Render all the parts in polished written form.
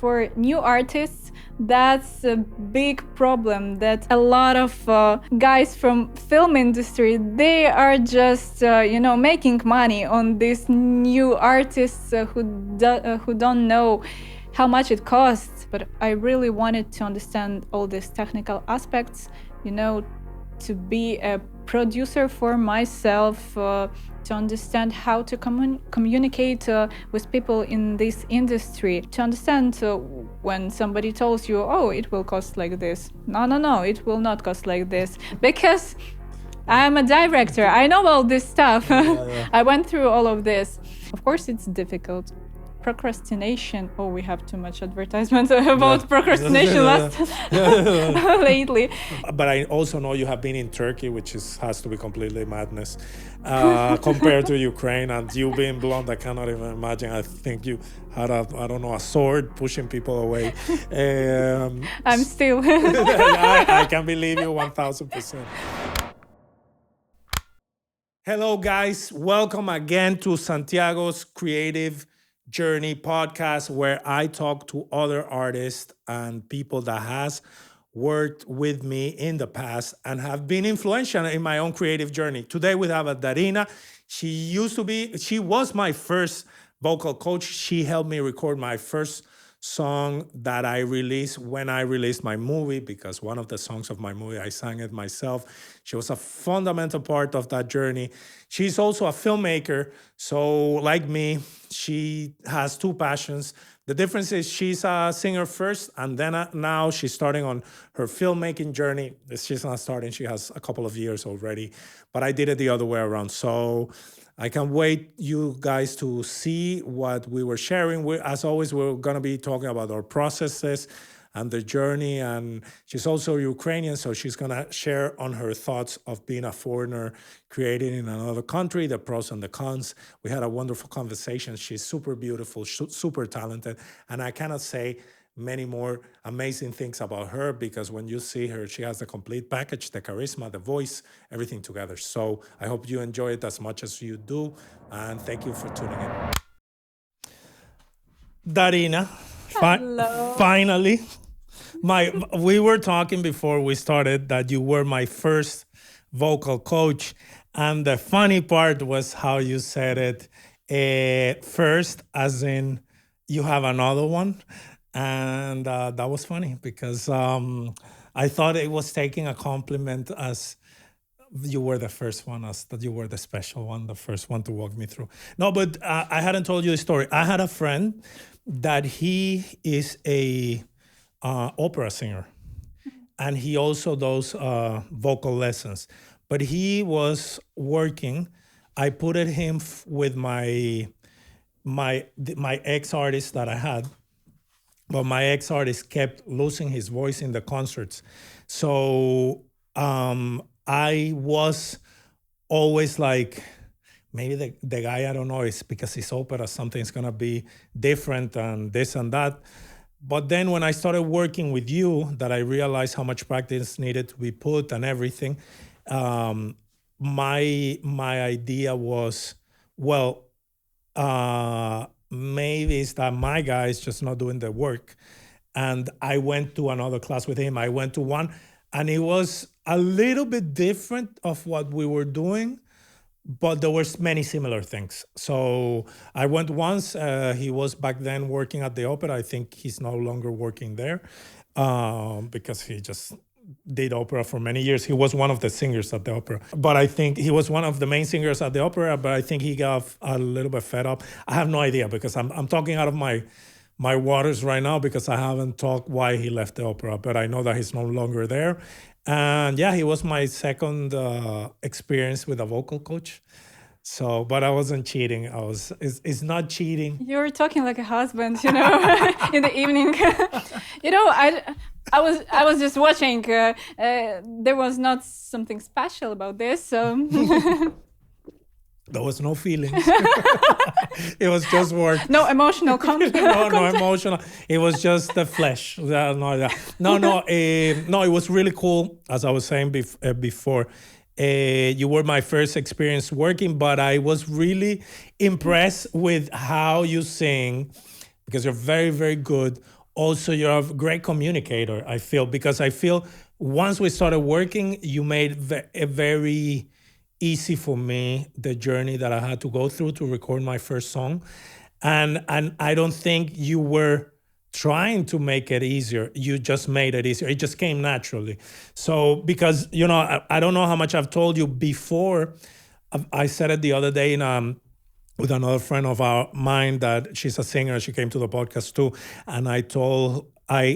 For new artists, that's a big problem, that a lot of guys from film industry, they are just making money on these new artists who don't know how much it costs. But I really wanted to understand all these technical aspects, to be a producer for myself, to understand how to communicate with people in this industry, to understand when somebody tells you, oh, it will cost like this. No, it will not cost like this, because I'm a director. I know all this stuff. Yeah. I went through all of this. Of course, it's difficult. Procrastination. Oh, we have too much advertisement about procrastination lately. But I also know you have been in Turkey, which has to be completely madness compared to Ukraine. And you being blonde, I cannot even imagine. I think you had a sword pushing people away. I'm still. I can believe you 1,000%. Hello, guys. Welcome again to Santiago's Creative Journey podcast, where I talk to other artists and people that has worked with me in the past and have been influential in my own creative journey. Today we have a Daryna. She was my first vocal coach. She helped me record my first song that I released when I released my movie, because one of the songs of my movie, I sang it myself. She was a fundamental part of that journey. She's also a filmmaker. So like me, she has two passions. The difference is she's a singer first, and then now she's starting on her filmmaking journey. She's not starting, she has a couple of years already, but I did it the other way around. So I can't wait you guys to see what we were sharing. As always, we're going to be talking about our processes and the journey. And she's also Ukrainian, so she's going to share on her thoughts of being a foreigner, creating in another country, the pros and the cons. We had a wonderful conversation. She's super beautiful, super talented. And I cannot say many more amazing things about her, because when you see her, she has the complete package, the charisma, the voice, everything together. So I hope you enjoy it as much as you do. And thank you for tuning in. Daryna, finally. We were talking before we started that you were my first vocal coach. And the funny part was how you said it first, as in you have another one. And that was funny, because I thought it was taking a compliment, as you were the first one, as that you were the special one, the first one to walk me through. No, but I hadn't told you the story. I had a friend that he is a opera singer, and he also does vocal lessons. But he was working. I put him with my ex-artist that I had. But my ex-artist kept losing his voice in the concerts. So I was always like, maybe the guy, I don't know, it's because it's opera, something's going to be different and this and that. But then when I started working with you, that I realized how much practice needed to be put and everything, my idea was, well, maybe it's that my guy is just not doing the work. And I went to another class with him. I went to one, and it was a little bit different of what we were doing, but there were many similar things. So I went once. He was back then working at the opera. I think he's no longer working there because he just did opera for many years. He was one of the singers at the opera. But I think he was one of the main singers at the opera, but I think he got a little bit fed up. I have no idea, because I'm talking out of my waters right now, because I haven't talked why he left the opera, but I know that he's no longer there. And yeah, he was my second experience with a vocal coach. So, but I wasn't cheating. It's not cheating. You're talking like a husband, in the evening. I was just watching. There was not something special about this. So there was no feelings. It was just work. No emotional content. No emotional. It was just the flesh. No. It was really cool. As I was saying before, you were my first experience working, but I was really impressed with how you sing, because you're very, very good Also, you're a great communicator, I feel, because I feel once we started working, you made a very easy for me the journey that I had to go through to record my first song. And I don't think you were trying to make it easier. You just made it easier. It just came naturally. So because I don't know how much I've told you before. I said it the other day in with another friend of mine that she's a singer. She came to the podcast too, and I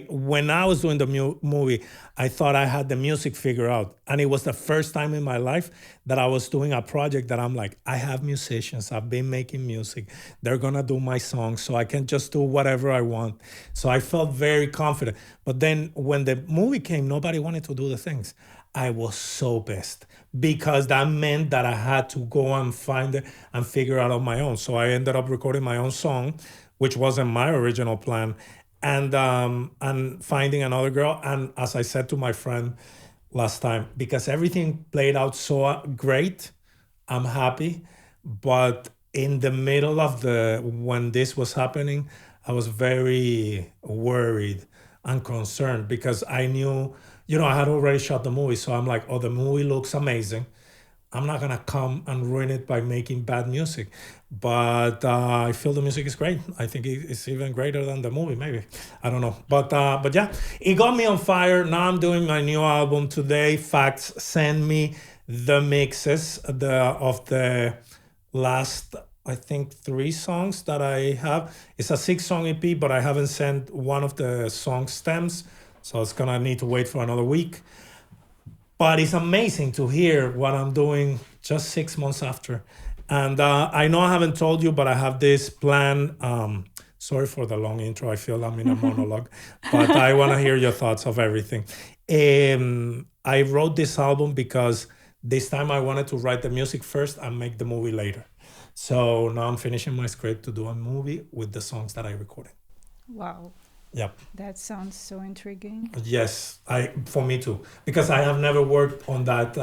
when I was doing the movie, I thought I had the music figured out, and it was the first time in my life that I was doing a project that I'm like, I have musicians. I've been making music. They're gonna do my songs, so I can just do whatever I want. So I felt very confident. But then when the movie came, nobody wanted to do the things. I was so pissed because that meant that I had to go and find it and figure out on my own. So I ended up recording my own song, which wasn't my original plan, and finding another girl. And as I said to my friend last time, because everything played out so great, I'm happy. But in the middle of when this was happening, I was very worried and concerned because I knew, I had already shot the movie. So I'm like, oh, the movie looks amazing. I'm not gonna come and ruin it by making bad music, but I feel the music is great. I think it's even greater than the movie. Maybe I don't know, but yeah, it got me on fire. Now I'm doing my new album today. Facts send me the mixes of the last, I think, 3 songs that I have. It's a 6-song EP, but I haven't sent one of the song stems, so it's gonna need to wait for another week. But it's amazing to hear what I'm doing just 6 months after. And I know I haven't told you, but I have this plan. Sorry for the long intro. I feel I'm in a monologue, but I want to hear your thoughts of everything. I wrote this album because this time I wanted to write the music first and make the movie later. So now I'm finishing my script to do a movie with the songs that I recorded. Wow. Yep. That sounds so intriguing. Yes, for me too, because I have never worked on that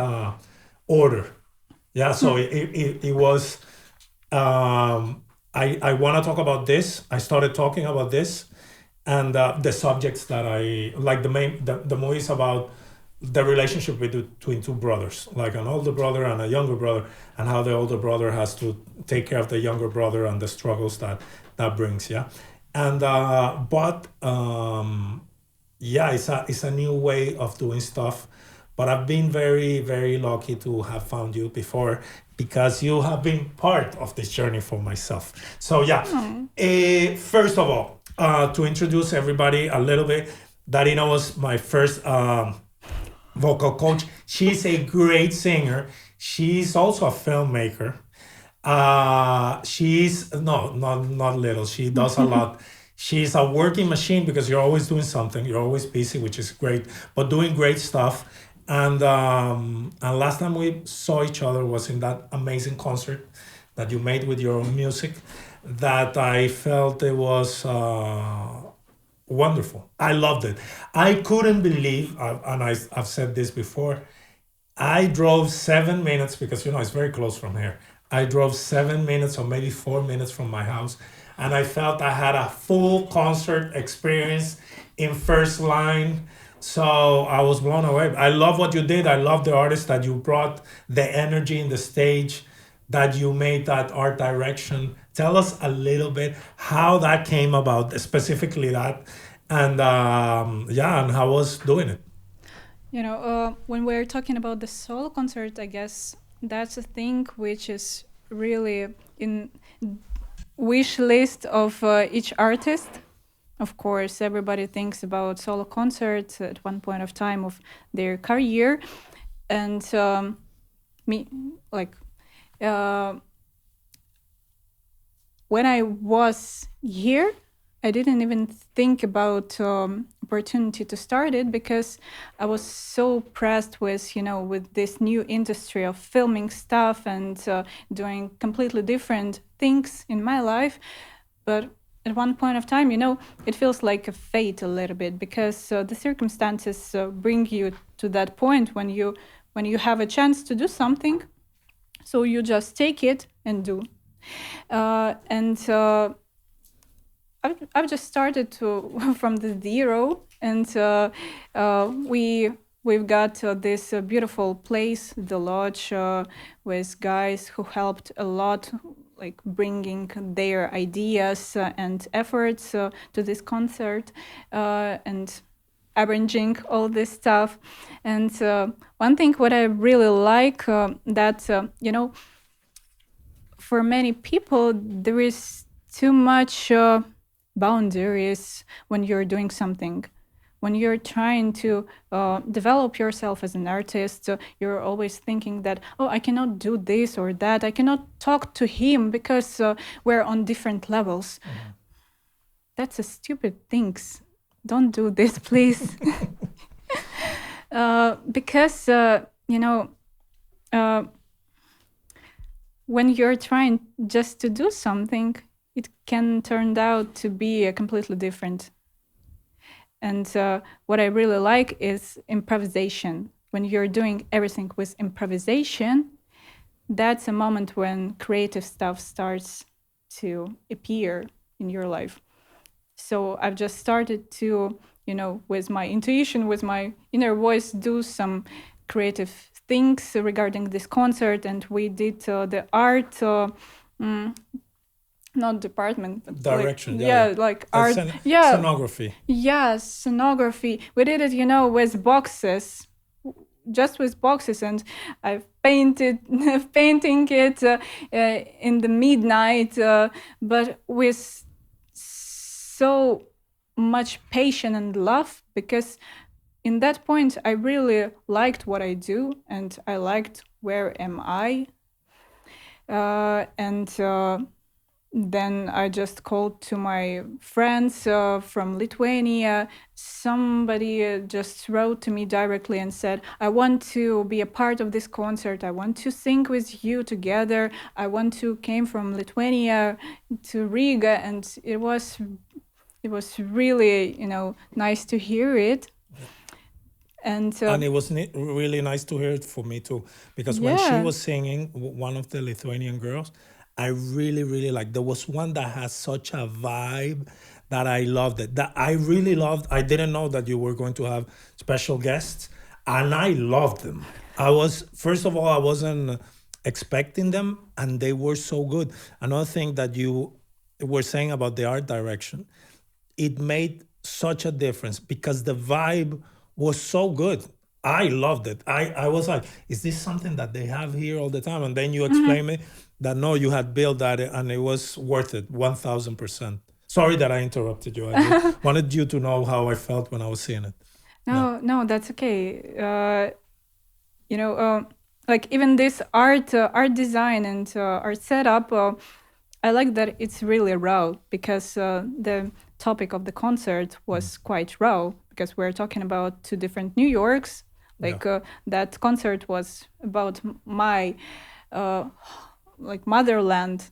order. Yeah, so it was. I want to talk about this. I started talking about this, and the subjects that I like. The movie is about the relationship between 2 brothers, like an older brother and a younger brother, and how the older brother has to take care of the younger brother and the struggles that brings. Yeah. And yeah, it's a new way of doing stuff. But I've been very, very lucky to have found you before because you have been part of this journey for myself. So yeah, first of all, to introduce everybody a little bit, Daryna was my first vocal coach. She's a great singer. She's also a filmmaker. She's not little. She does a lot. She's a working machine because you're always doing something. You're always busy, which is great, but doing great stuff. And last time we saw each other was in that amazing concert that you made with your own music. That I felt it was wonderful. I loved it. I couldn't believe, and I've said this before. I drove 7 minutes because it's very close from here. I drove 7 minutes or maybe 4 minutes from my house, and I felt I had a full concert experience in first line. So I was blown away. I love what you did. I love the artist that you brought, the energy in the stage, that you made that art direction. Tell us a little bit how that came about, specifically that, and and how was doing it. When we're talking about the solo concert, I guess that's a thing which is really in wish list of each artist. Of course, everybody thinks about solo concerts at one point of time of their career, and me, like, when I was here, I didn't even think about opportunity to start it because I was so pressed with, with this new industry of filming stuff and doing completely different things in my life. But at one point of time, it feels like a fate a little bit because the circumstances bring you to that point when you have a chance to do something, so you just take it and do. And I've just started to from the zero, and we've got this beautiful place, the lodge, with guys who helped a lot, like bringing their ideas and efforts to this concert, and arranging all this stuff. And one thing what I really like that for many people there is too much boundaries when you're doing something. When you're trying to develop yourself as an artist, you're always thinking that, oh, I cannot do this or that. I cannot talk to him because we're on different levels. That's a stupid thing. Don't do this, please. Because, when you're trying just to do something, it can turn out to be completely different. And what I really like is improvisation. When you're doing everything with improvisation, that's a moment when creative stuff starts to appear in your life. So I've just started to, with my intuition, with my inner voice, do some creative things regarding this concert. And we did the art, not department, but direction. Like art. Scenography. Yes, scenography. We did it, with boxes. Just with boxes, and I've painting it in the midnight, but with so much patience and love, because in that point I really liked what I do, and I liked where am I, and then I just called to my friends from Lithuania. Somebody just wrote to me directly and said, I want to be a part of this concert. I want to sing with you together. I want to came from Lithuania to Riga. And it was really, nice to hear it. And it was really nice to hear it for me too, because when she was singing, one of the Lithuanian girls, I really, really liked. There was one that has such a vibe that I loved it. That I really loved. I didn't know that you were going to have special guests, and I loved them. First of all, I wasn't expecting them, and they were so good. Another thing that you were saying about the art direction, it made such a difference because the vibe was so good. I loved it. I was like, is this something that they have here all the time? And then you explained me that no, you had built that and it was worth it, 1000%. Sorry that I interrupted you. I wanted you to know how I felt when I was seeing it. No, that's okay. Like even this art design and art setup, I like that it's really raw, because the topic of the concert was quite raw, because we're talking about two different New Yorks. That concert was about my motherland,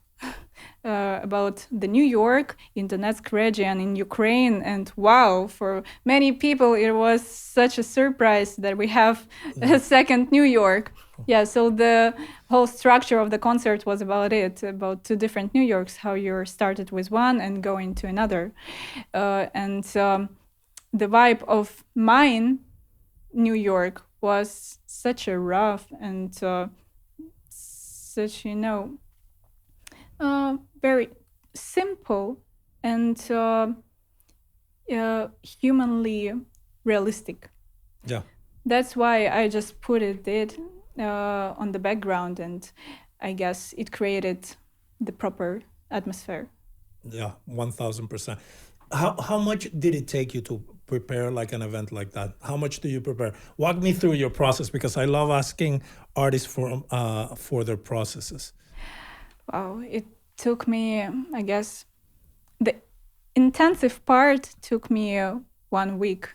about the New York in Donetsk region in Ukraine. And wow, for many people it was such a surprise that we have a second New York. So the whole structure of the concert was about two different New Yorks, how you started with one and going to another. And the vibe of mine New York was such a rough and such, very simple and humanly realistic. Yeah. That's why I just put it on the background, and I guess it created the proper atmosphere. Yeah, 1000%. How much did it take you to prepare like an event like that? How much do you prepare? Walk me through your process, because I love asking artists for their processes. Wow, it took me, I guess, the intensive part took me 1 week,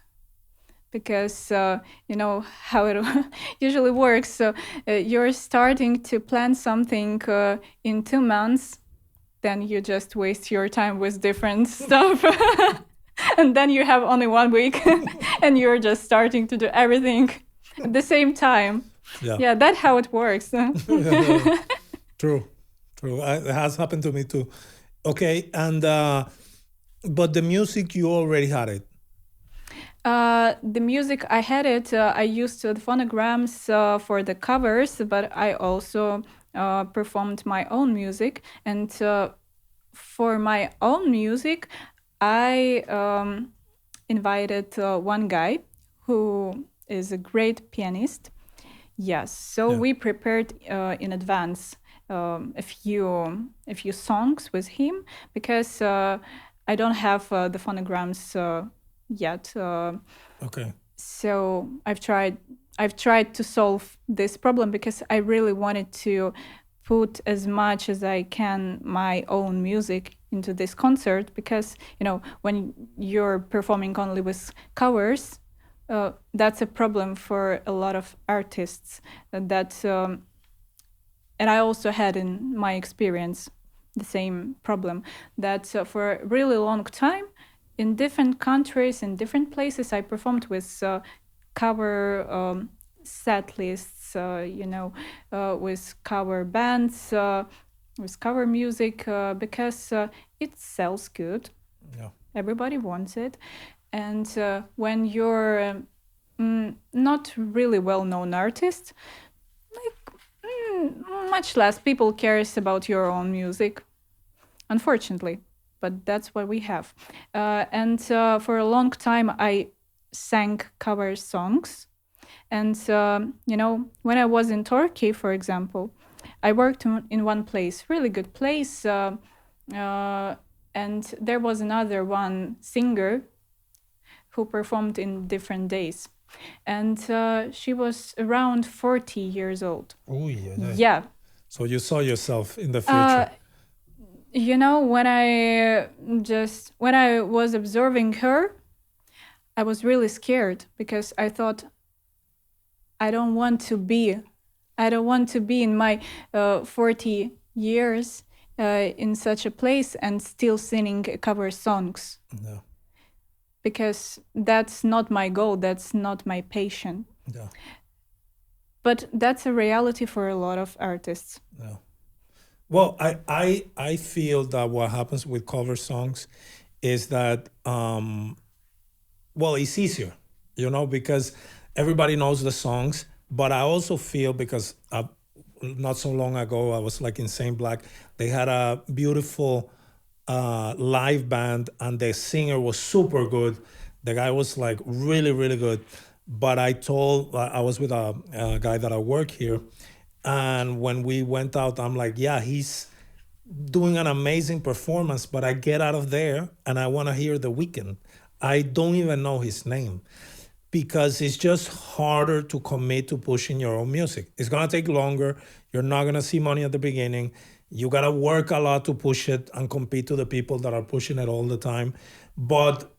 because you know how it usually works. So you're starting to plan something in 2 months, then you just waste your time with different stuff. And then you have only 1 week and you're just starting to do everything at the same time. Yeah, that's how it works. True. It has happened to me too. Okay, and But the music, you already had it. The music, I had it. I used the phonograms for the covers, but I also performed my own music. And for my own music, I invited one guy who is a great pianist. Yes, so Yeah. we prepared in advance a few songs with him because I don't have the phonograms yet. Okay. So I've tried to solve this problem because I really wanted to put as much as I can my own music into this concert because when you're performing only with covers, that's a problem for a lot of artists. That and I also had in my experience the same problem that for a really long time in different countries, in different places, I performed with cover set lists, with cover bands, with cover music, because it sells good. Yeah. Everybody wants it. And when you're not really well-known artist, much less people cares about your own music, unfortunately. But that's what we have. And for a long time, I sang cover songs. And, when I was in Turkey, for example, I worked in one place, really good place. And there was another one singer who performed in different days. And she was around 40 years old. Oh, yeah. Yeah. So you saw yourself in the future. When I was observing her, I was really scared because I thought, I don't want to be in my 40 years in such a place and still singing cover songs. No. Because that's not my goal, that's not my passion. Yeah. But that's a reality for a lot of artists. Yeah. Well, I feel that what happens with cover songs is that well, it's easier, because everybody knows the songs. But I also feel because not so long ago I was like in Saint Black, they had a beautiful live band, and the singer was super good. The guy was like really, really good. But I was with a guy that I work here, and when we went out, I'm like, yeah, he's doing an amazing performance, but I get out of there and I want to hear The Weeknd. I don't even know his name because it's just harder to commit to pushing your own music. It's gonna take longer. You're not gonna see money at the beginning. You gotta work a lot to push it and compete to the people that are pushing it all the time. But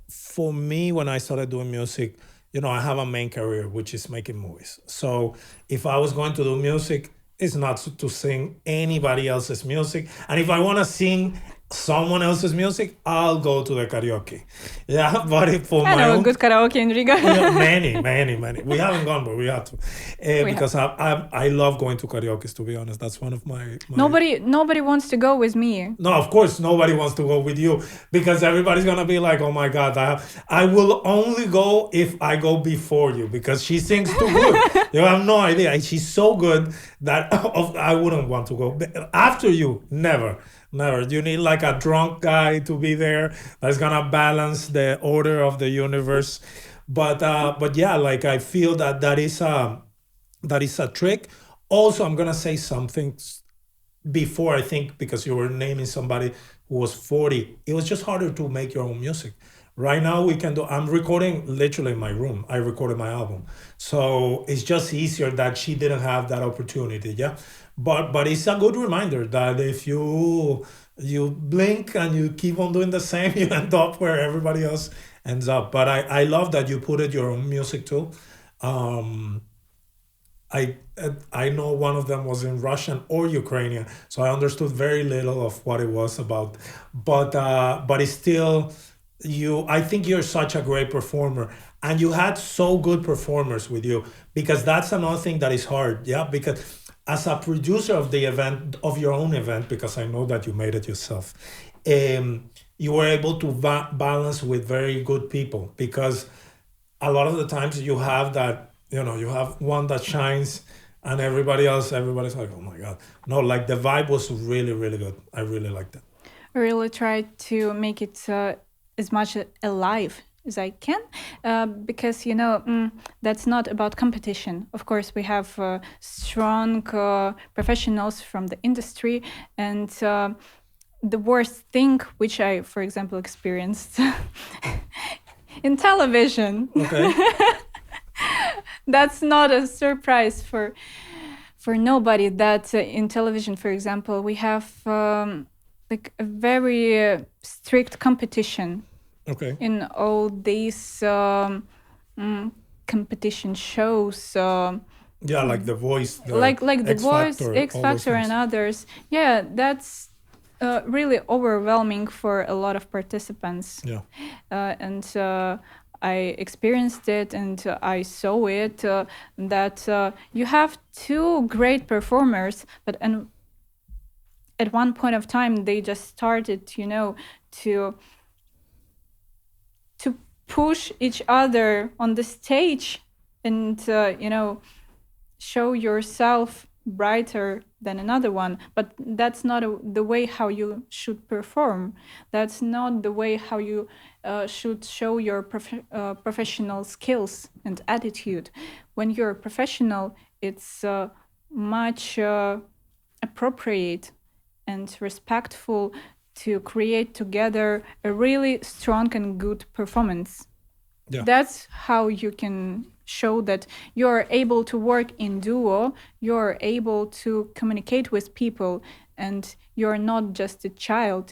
for me, when I started doing music, I have a main career, which is making movies. So if I was going to do music, it's not to sing anybody else's music. And if I want to sing someone else's music, I'll go to the karaoke. Yeah, but for I my know a own, good karaoke in Riga. many, many, many. We haven't gone, but we have to, because I love going to karaoke. To be honest, that's one of my. Nobody wants to go with me. No, of course nobody wants to go with you because everybody's gonna be like, "Oh my God, I will only go if I go before you because she sings too good." You have no idea. She's so good that I wouldn't want to go. But after you, never. Never. You need like a drunk guy to be there that's gonna balance the order of the universe. But yeah, like I feel that is a trick. Also, I'm gonna say something before, I think, because you were naming somebody who was 40. It was just harder to make your own music. Right now we can do, I'm recording literally in my room. I recorded my album. So it's just easier that she didn't have that opportunity. Yeah. But it's a good reminder that if you blink and you keep on doing the same, you end up where everybody else ends up. But I love that you put it your own music too. Um, I I know one of them was in Russian or Ukrainian, so I understood very little of what it was about. But it's still you. I think you're such a great performer, and you had so good performers with you because that's another thing that is hard. Yeah, because as a producer of the event of your own event, because I know that you made it yourself. Um, you were able to balance with very good people, because a lot of the times you have that, you have one that shines and everybody's like, oh my God. No, like the vibe was really, really good. I really liked it. I really try to make it as much alive as I can, because that's not about competition. Of course, we have strong professionals from the industry, and the worst thing which I, for example, experienced in television. Okay. That's not a surprise for nobody. That in television, for example, we have like a very strict competition. Okay. In all these competition shows. Yeah, like The Voice, like The X Voice, Factor, X all those Factor, and things. others. Yeah, that's really overwhelming for a lot of participants. Yeah. And I experienced it, and I saw it, that you have two great performers, but at one point of time they just started, to push each other on the stage, and show yourself brighter than another one. But that's not the way how you should perform. That's not the way how you should show your professional skills and attitude. When you're a professional, it's much appropriate and respectful to create together a really strong and good performance. Yeah. That's how you can show that you're able to work in duo, you're able to communicate with people, and you're not just a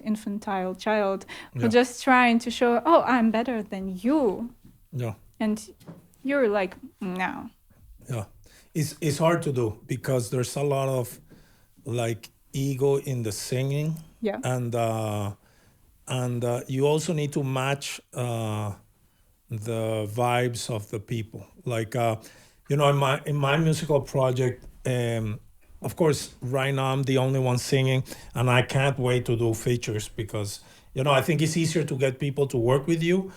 infantile child, who just trying to show, oh, I'm better than you. Yeah. And you're like, no. Yeah. It's hard to do because there's a lot of like ego in the singing. Yeah. And you also need to match the vibes of the people. Like in my musical project, of course, right now I'm the only one singing, and I can't wait to do features because I think it's easier to get people to work with you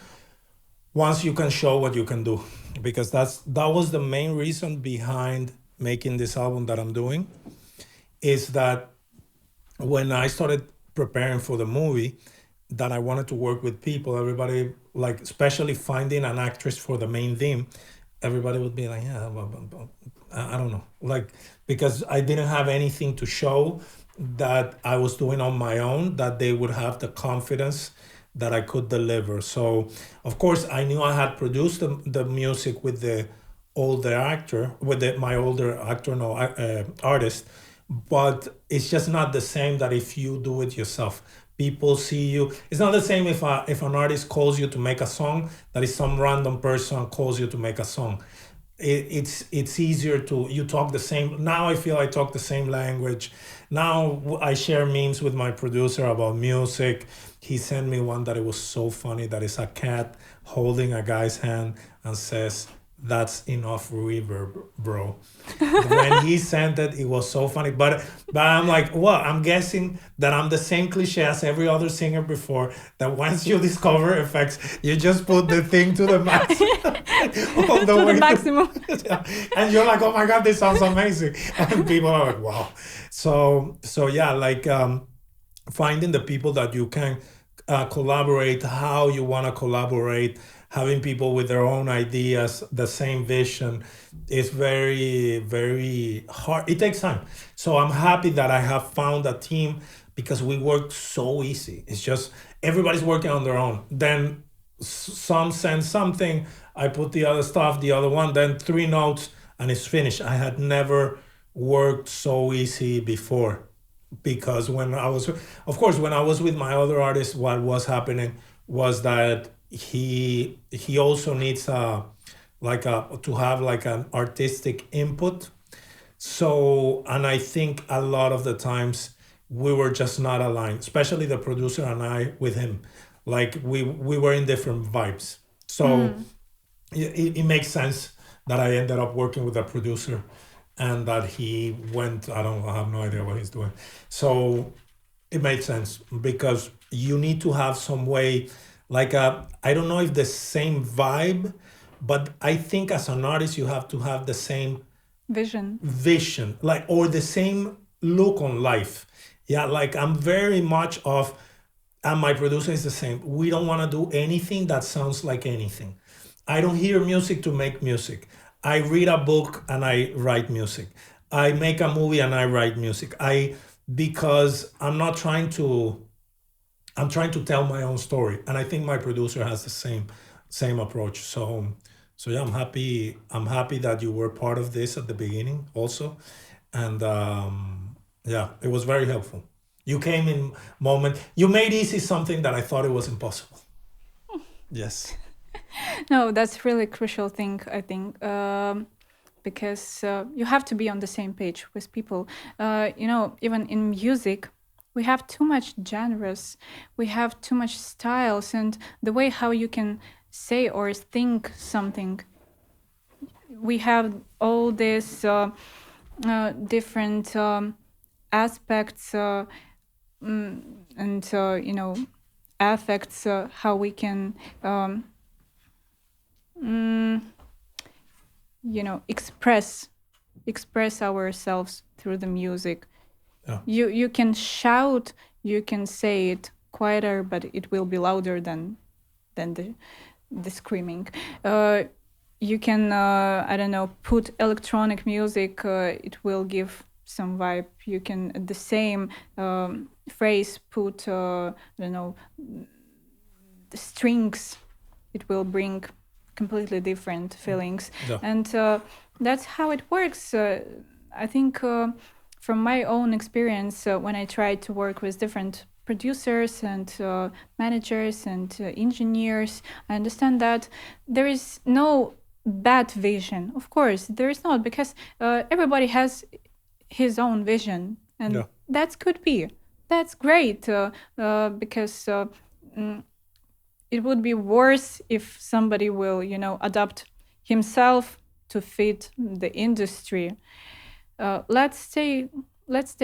once you can show what you can do, because that was the main reason behind making this album that I'm doing, is that when I started preparing for the movie, that I wanted to work with people. Everybody, like, especially finding an actress for the main theme, everybody would be like, yeah, I don't know. Like, because I didn't have anything to show that I was doing on my own, that they would have the confidence that I could deliver. So, of course, I knew I had produced the music with the older actor, my older actor, no, artist, but it's just not the same that if you do it yourself. People see you. It's not the same if an artist calls you to make a song, that is some random person calls you to make a song. It's easier you talk the same. Now I feel I talk the same language. Now I share memes with my producer about music. He sent me one that it was so funny, that is a cat holding a guy's hand and says, "That's enough reverb, bro." When he sent it, it was so funny. But I'm like, well, I'm guessing that I'm the same cliche as every other singer before, that once you discover effects, you just put the thing to the max. All the way the maximum. And you're like, oh my God, this sounds amazing. And people are like, wow. So yeah, like finding the people that you can collaborate, how you want to collaborate, having people with their own ideas, the same vision, is very, very hard. It takes time. So I'm happy that I have found a team, because we work so easy. It's just everybody's working on their own. Then some send something, I put the other stuff, the other one, then 3 notes, and it's finished. I had never worked so easy before, because when I was with my other artist, what was happening was that he also needs to have like an artistic input. So, and I think a lot of the times we were just not aligned, especially the producer and I with him. Like we were in different vibes. So it makes sense that I ended up working with a producer, and that he went, I have no idea what he's doing. So it made sense, because you need to have some way, like I don't know if the same vibe, but I think as an artist you have to have the same Vision. vision, like, or the same look on life. Yeah, like I'm very much of, and my producer is the same. We don't want to do anything that sounds like anything. I don't hear music to make music. I read a book and I write music. I make a movie and I write music. Because I'm trying to tell my own story, and I think my producer has the same approach. So yeah, I'm happy that you were part of this at the beginning also, and yeah, it was very helpful. You came in moment. You made easy something that I thought it was impossible. Yes. No, that's really crucial thing, I think, because you have to be on the same page with people. Even in music, we have too much genres, we have too much styles, and the way how you can say or think something. We have all these different aspects and affects how we can express ourselves through the music. Yeah. You can shout, you can say it quieter, but it will be louder than the screaming. You can I don't know, put electronic music, it will give some vibe. You can at the same phrase put I don't know, the strings, it will bring completely different feelings. Yeah. And that's how it works. I think from my own experience, when I tried to work with different producers and managers and engineers, I understand that there is no bad vision. Of course, there is not, because everybody has his own vision, and Yeah. that could be. That's great, because it would be worse if somebody will, adapt himself to fit the industry. Let's stay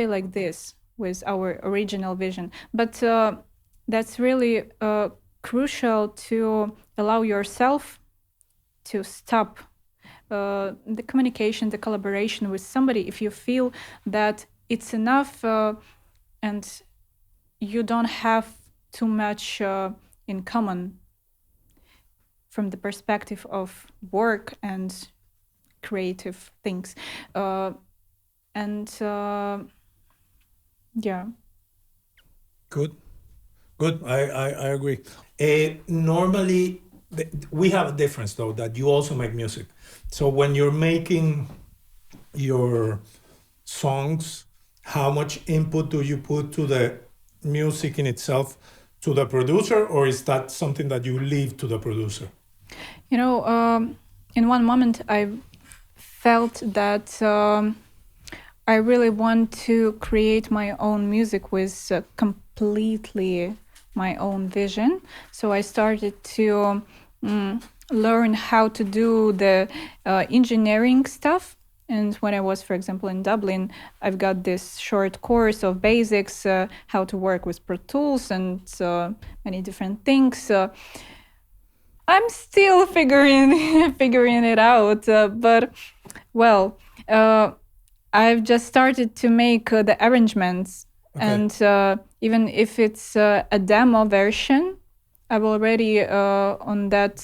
like this with our original vision. But that's really crucial to allow yourself to stop the communication, the collaboration with somebody if you feel that it's enough and you don't have too much in common from the perspective of work and creative things. Yeah. Good. I agree. Normally, we have a difference though, that you also make music. So when you're making your songs, how much input do you put to the music in itself, to the producer, or is that something that you leave to the producer? In one moment I felt that I really want to create my own music with completely my own vision. So I started to learn how to do the engineering stuff. And when I was, for example, in Dublin, I've got this short course of basics, how to work with Pro Tools and many different things. I'm still figuring it out, but well, I've just started to make the arrangements. Okay. And even if it's a demo version, I'm already on that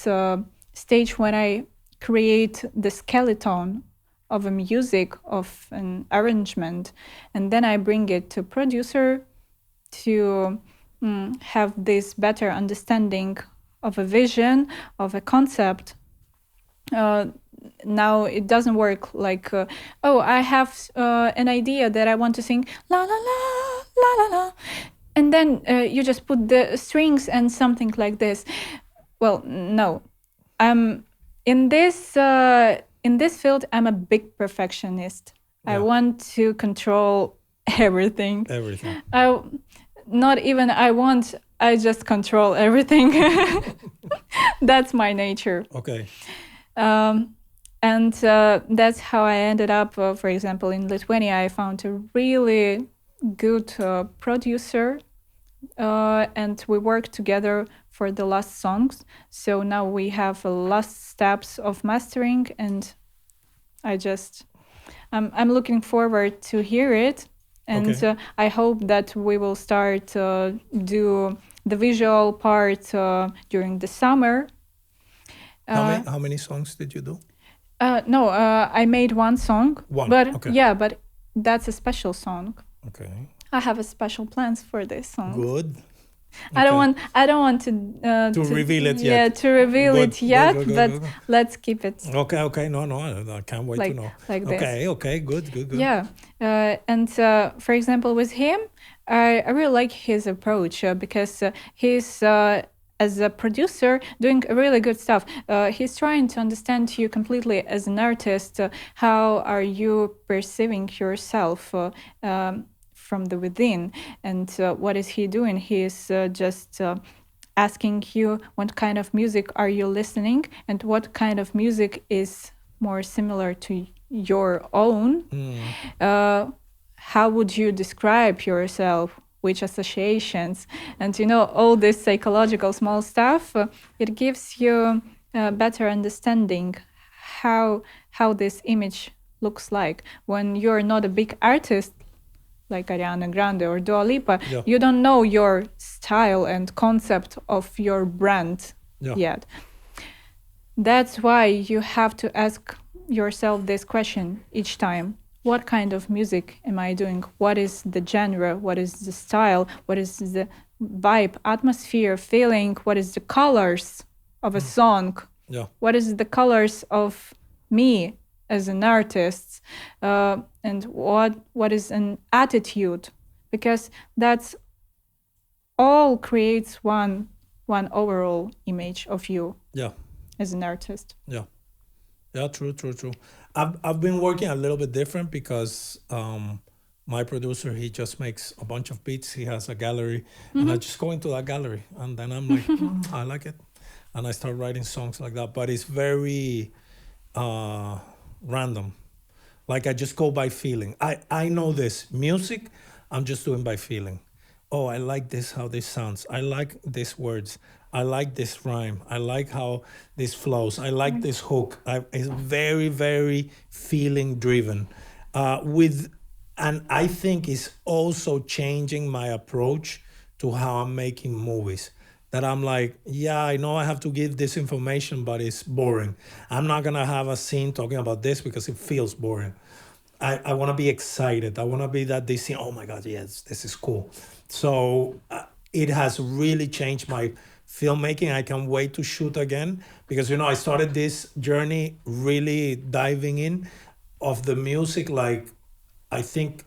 stage when I create the skeleton of a music, of an arrangement, and then I bring it to producer to have this better understanding of a vision, of a concept. Now it doesn't work like, I have an idea that I want to sing la la la la la la, and then you just put the strings and something like this. Well, no, I'm in this field. I'm a big perfectionist. Yeah. I want to control everything. I just control everything. That's my nature. Okay. And that's how I ended up, for example, in Lithuania. I found a really good producer and we worked together for the last songs. So now we have last steps of mastering, and I'm looking forward to hear it, and Okay. I hope that we will start do the visual part during the summer. How many songs did you do? No, I made one song, One. but Okay. yeah, but that's a special song. Okay. I have a special plans for this song. Good. I don't Okay. want to reveal it yeah, yet. to reveal Good, it good, yet, good, good, but good, good. let's keep it Okay. No, I can't wait to know. like this. Okay, good. Yeah, and for example, with him, I really like his approach because he's as a producer doing really good stuff. He's trying to understand you completely as an artist. How are you perceiving yourself from the within, and what is he doing? He is just asking you what kind of music are you listening, and what kind of music is more similar to your own. How would you describe yourself? Which associations? And all this psychological small stuff, it gives you a better understanding how this image looks like. When you're not a big artist like Ariana Grande or Dua Lipa, Yeah. you don't know your style and concept of your brand Yeah. yet. That's why you have to ask yourself this question each time. What kind of music am I doing? What is the genre? What is the style? What is the vibe, atmosphere, feeling? What is the colors of a song? Yeah. What is the colors of me as an artist? And what is an attitude? Because that's all creates one overall image of you Yeah. as an artist. Yeah. Yeah, true. I've been working a little bit different because my producer, he just makes a bunch of beats. He has a gallery, and I just go into that gallery, and then I'm like, I like it, and I start writing songs like that. But it's very random. Like I just go by feeling. I know this music, I'm just doing by feeling. Oh, I like this, how this sounds. I like these words. I like this rhyme. I like how this flows. I like this hook. It's very, very feeling driven. And I think it's also changing my approach to how I'm making movies. That I'm like, yeah, I know I have to give this information, but it's boring. I'm not gonna have a scene talking about this because it feels boring. I want to be excited. I want to be that they see, oh my God, yes, this is cool. So it has really changed my filmmaking. I can't wait to shoot again because, I started this journey really diving in of the music, like, I think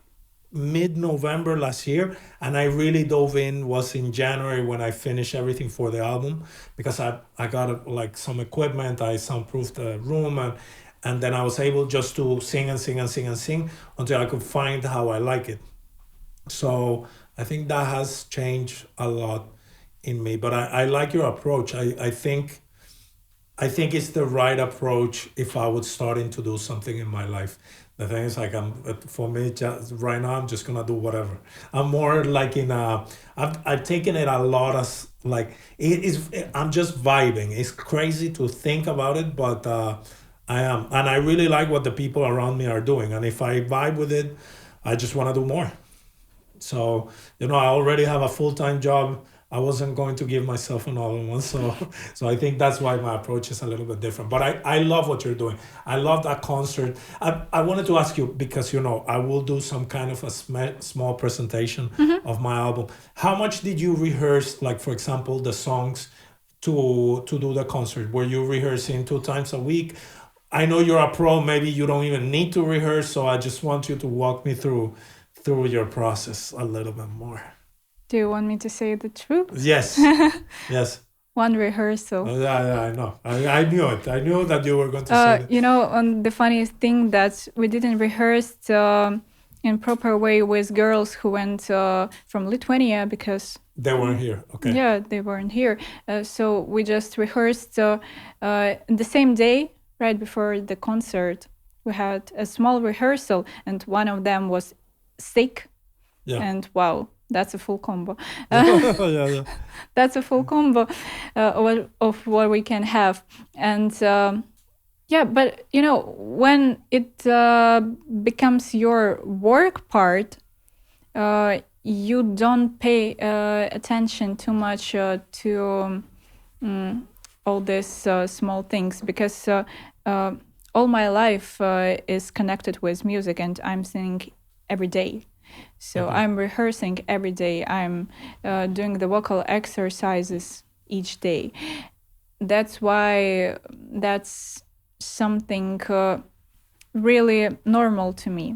mid-November last year, and I really dove in was in January when I finished everything for the album because I got like some equipment. I soundproofed the room, and then I was able just to sing and sing and sing and sing until I could find how I like it. So I think that has changed a lot in me. But I like your approach. I think it's the right approach if I would starting to do something in my life. The thing is, like, for me, just right now, I'm just gonna do whatever. I'm more like I've taken it a lot as like it is. I'm just vibing. It's crazy to think about it, but I am, and I really like what the people around me are doing. And if I vibe with it, I just want to do more. So, I already have a full-time job. I wasn't going to give myself another one. So, so I think that's why my approach is a little bit different. But I love what you're doing. I love that concert. I wanted to ask you because, I will do some kind of a small presentation of my album. How much did you rehearse, like, for example, the songs to do the concert? Were you rehearsing 2 times a week? I know you're a pro. Maybe you don't even need to rehearse. So I just want you to walk me through your process a little bit more. Do you want me to say the truth? Yes. Yes. One rehearsal. Yeah, I know. I knew it. I knew that you were going to say that. On the funniest thing that we didn't rehearse in proper way with girls who went from Lithuania because they weren't here. Okay. Yeah, they weren't here. So we just rehearsed the same day, right before the concert. We had a small rehearsal, and one of them was sick. Yeah. And wow, That's a full combo. Yeah. That's a full combo of what we can have. And yeah, but when it becomes your work part, you don't pay attention too much to all these small things, because all my life is connected with music, and I'm singing every day. So I'm rehearsing every day. I'm doing the vocal exercises each day. That's why that's something really normal to me.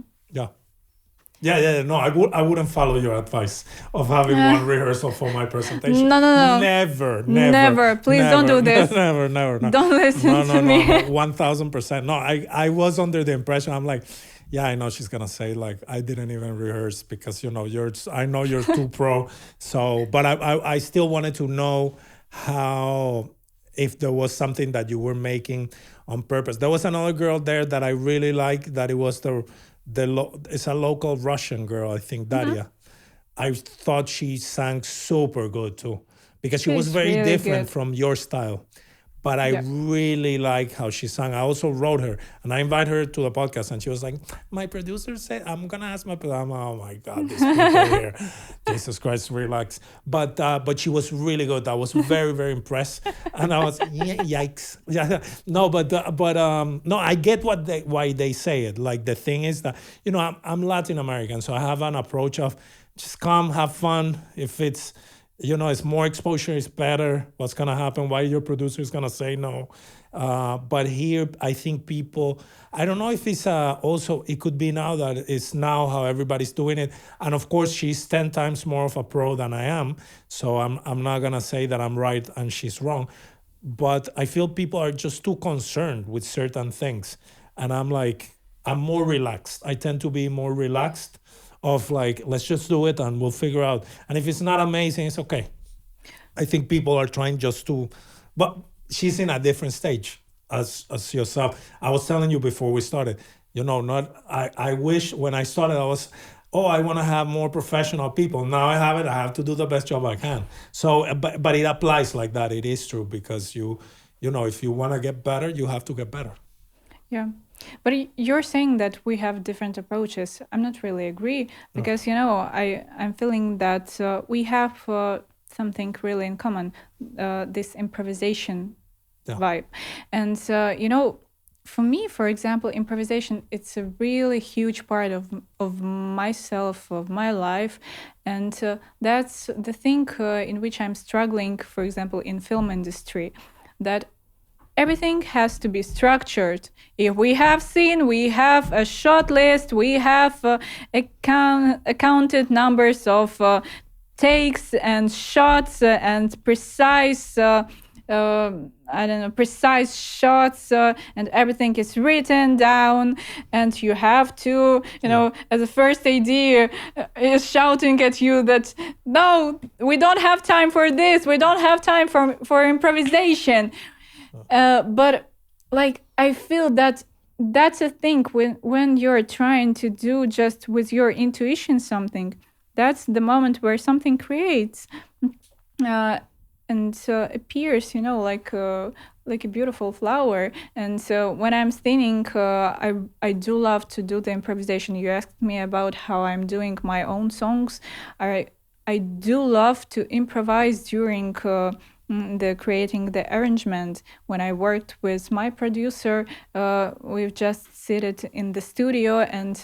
Yeah. No, I wouldn't follow your advice of having one rehearsal for my presentation. No. Never. Please don't do this. Never. Don't listen to me. No. 1000%. No, I was under the impression, I'm like, yeah, I know she's gonna say like I didn't even rehearse because I know you're too pro. So, but I still wanted to know how, if there was something that you were making on purpose. There was another girl there that I really liked, that it was it's a local Russian girl, I think, Daria. I thought she sang super good too, because she was She's very really different good. from your style. But I really like how she sang. I also wrote her, and I invited her to the podcast, and she was like, my producer said, I'm going to ask my producer. Oh my God, these people here. Jesus Christ, relax. But she was really good. I was very, very impressed. And I was, yikes. Yeah. No, no, I get why they say it. Like, the thing is that, I'm Latin American, so I have an approach of just come, have fun. If it's more exposure is better. What's going to happen? Why your producer is going to say no? But here, I think people, I don't know if it's also, it could be now that it's now how everybody's doing it. And of course, she's 10 times more of a pro than I am. So I'm not going to say that I'm right and she's wrong. But I feel people are just too concerned with certain things. And I'm like, I'm more relaxed. I tend to be more relaxed, of like, let's just do it and we'll figure out. And if it's not amazing, it's okay. I think people are trying just to, but she's in a different stage as yourself. I was telling you before we started, I wish when I started, I was, I want to have more professional people. Now I have it. I have to do the best job I can. So, but it applies like that. It is true, because if you want to get better, you have to get better. Yeah. But you're saying that we have different approaches. I'm not really agree, because I'm feeling that we have something really in common, this improvisation vibe. And for me, for example, improvisation, it's a really huge part of myself, of my life. And that's the thing in which I'm struggling, for example, in film industry, that everything has to be structured. If we have scene, we have a shot list, we have accounted numbers of takes and shots and precise, precise shots, and everything is written down. And you have to, as a first AD is shouting at you that, no, we don't have time for this, we don't have time for improvisation. But like, I feel that that's a thing when you're trying to do just with your intuition something, that's the moment where something creates and appears, like a beautiful flower. And so when I'm singing, I do love to do the improvisation. You asked me about how I'm doing my own songs. I do love to improvise during the creating the arrangement. When I worked with my producer, we've just seated in the studio, and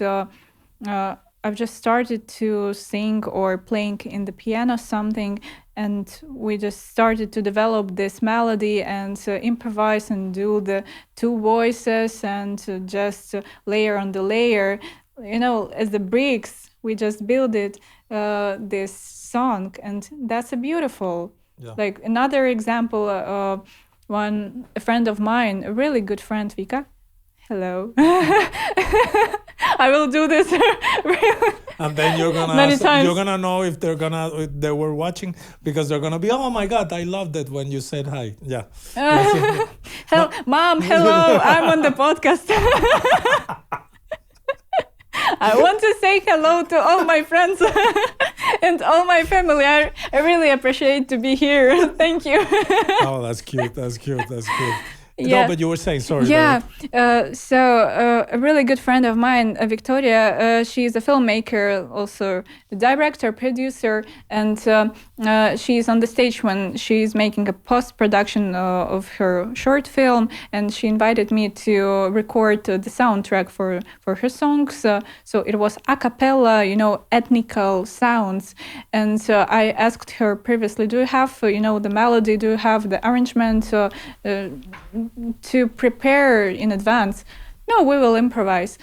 I've just started to sing or playing in the piano something, and we just started to develop this melody and improvise and do the two voices and just layer on the layer, as the bricks. We just build it, this song, and that's a beautiful. Yeah. Like another example, a friend of mine, a really good friend, Vika. Hello. I will do this. And then you're gonna know if they were watching, because they're gonna be, oh my God, I loved it when you said hi. Yeah. Mom, hello, I'm on the podcast. I want to say hello to all my friends. And all my family. I really appreciate to be here. Thank you. Oh, that's cute. That's cute. That's cute. No, Yeah. but you were saying, sorry. Yeah, a really good friend of mine, Victoria, she's a filmmaker, also a director, producer, and she's on the stage when she's making a post-production of her short film, and she invited me to record the soundtrack for her songs. So it was a cappella, ethnical sounds, and I asked her previously, do you have, the melody, do you have the arrangement, to prepare in advance? No, we will improvise.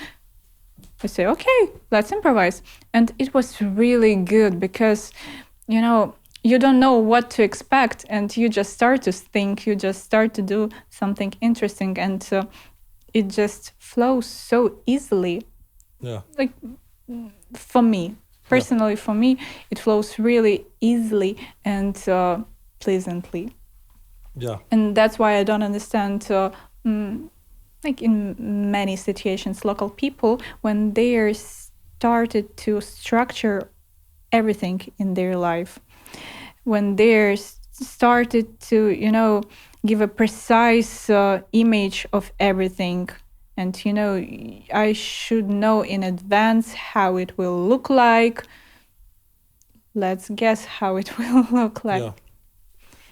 I say, okay, let's improvise. And it was really good because, you don't know what to expect, and you just start to think, you just start to do something interesting, and it just flows so easily. Yeah. Like, for me, personally, for me, it flows really easily and pleasantly. Yeah. And that's why I don't understand, like in many situations, local people, when they are started to structure everything in their life, when they're started to, give a precise image of everything. And, I should know in advance how it will look like. Let's guess how it will look like. Yeah.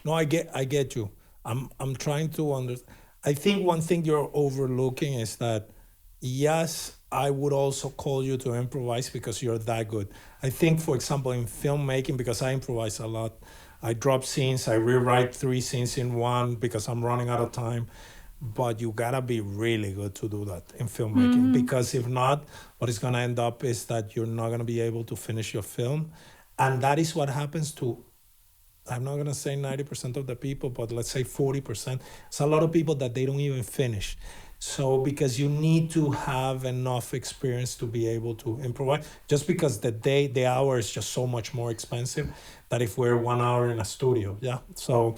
No, I get you. I'm trying to understand. I think one thing you're overlooking is that, yes, I would also call you to improvise because you're that good. I think, for example, in filmmaking, because I improvise a lot, I drop scenes, I rewrite 3 scenes in one because I'm running out of time. But you gotta be really good to do that in filmmaking, because if not, what is gonna end up is that you're not gonna be able to finish your film. And that is what happens to, I'm not gonna say 90% of the people, but let's say 40%. It's a lot of people that they don't even finish. So because you need to have enough experience to be able to improvise, just because the hour is just so much more expensive than if we're 1 hour in a studio. Yeah. So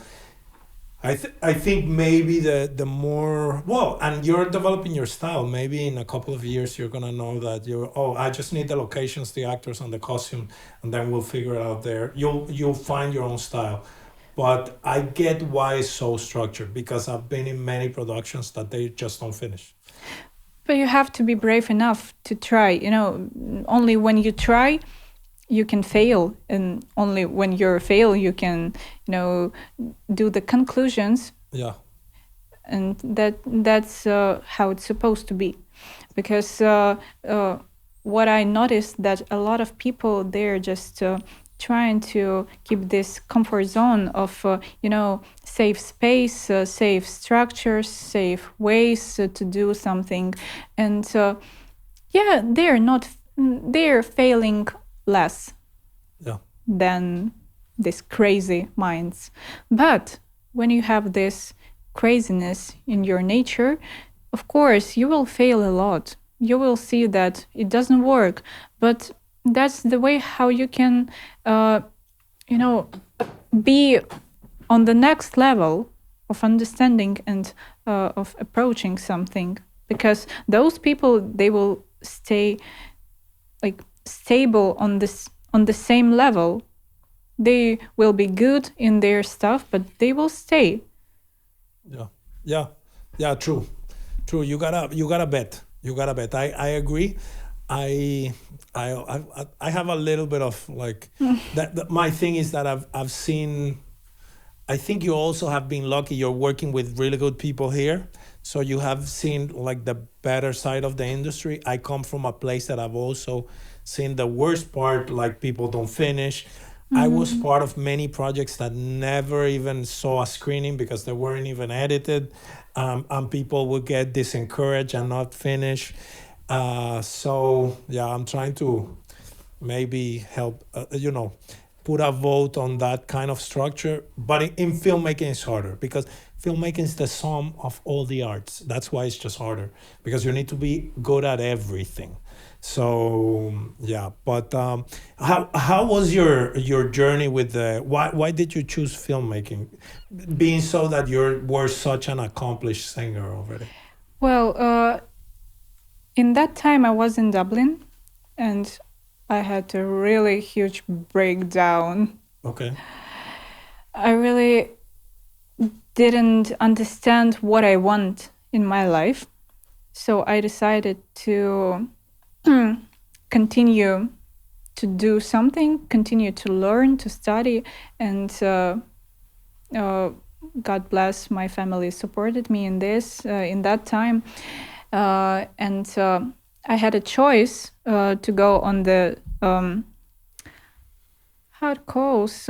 I think maybe the more, well, and you're developing your style. Maybe in a couple of years you're gonna know that I just need the locations, the actors, and the costume, and then we'll figure it out there. You'll find your own style. But I get why it's so structured, because I've been in many productions that they just don't finish. But you have to be brave enough to try. Only when you try, you can fail, and only when you fail, you can, do the conclusions. Yeah. And that's how it's supposed to be, because what I noticed that a lot of people, they're just trying to keep this comfort zone of safe space, safe structures, safe ways to do something, and they're failing less than these crazy minds. But when you have this craziness in your nature, of course you will fail a lot. You will see that it doesn't work, but that's the way how you can be on the next level of understanding and of approaching something, because those people, they will stay like stable on the same level. They will be good in their stuff, but they will stay. Yeah. True. You gotta bet. I agree. I have a little bit of like that. My thing is that I've seen. I think you also have been lucky. You're working with really good people here, so you have seen like the better side of the industry. I come from a place that I've also seen the worst part, like people don't finish. I was part of many projects that never even saw a screening because they weren't even edited, and people would get disencouraged and not finish. So yeah, I'm trying to maybe help, put a vote on that kind of structure. But in filmmaking, it's harder because filmmaking is the sum of all the arts. That's why it's just harder, because you need to be good at everything. So yeah, but how was your journey with the why did you choose filmmaking, being so that you were such an accomplished singer already? Well, in that time I was in Dublin, and I had a really huge breakdown. Okay. I really didn't understand what I want in my life. So I decided to continue to do something, continue to learn, to study, and God bless, my family supported me in this, in that time. And I had a choice to go on the, how it calls,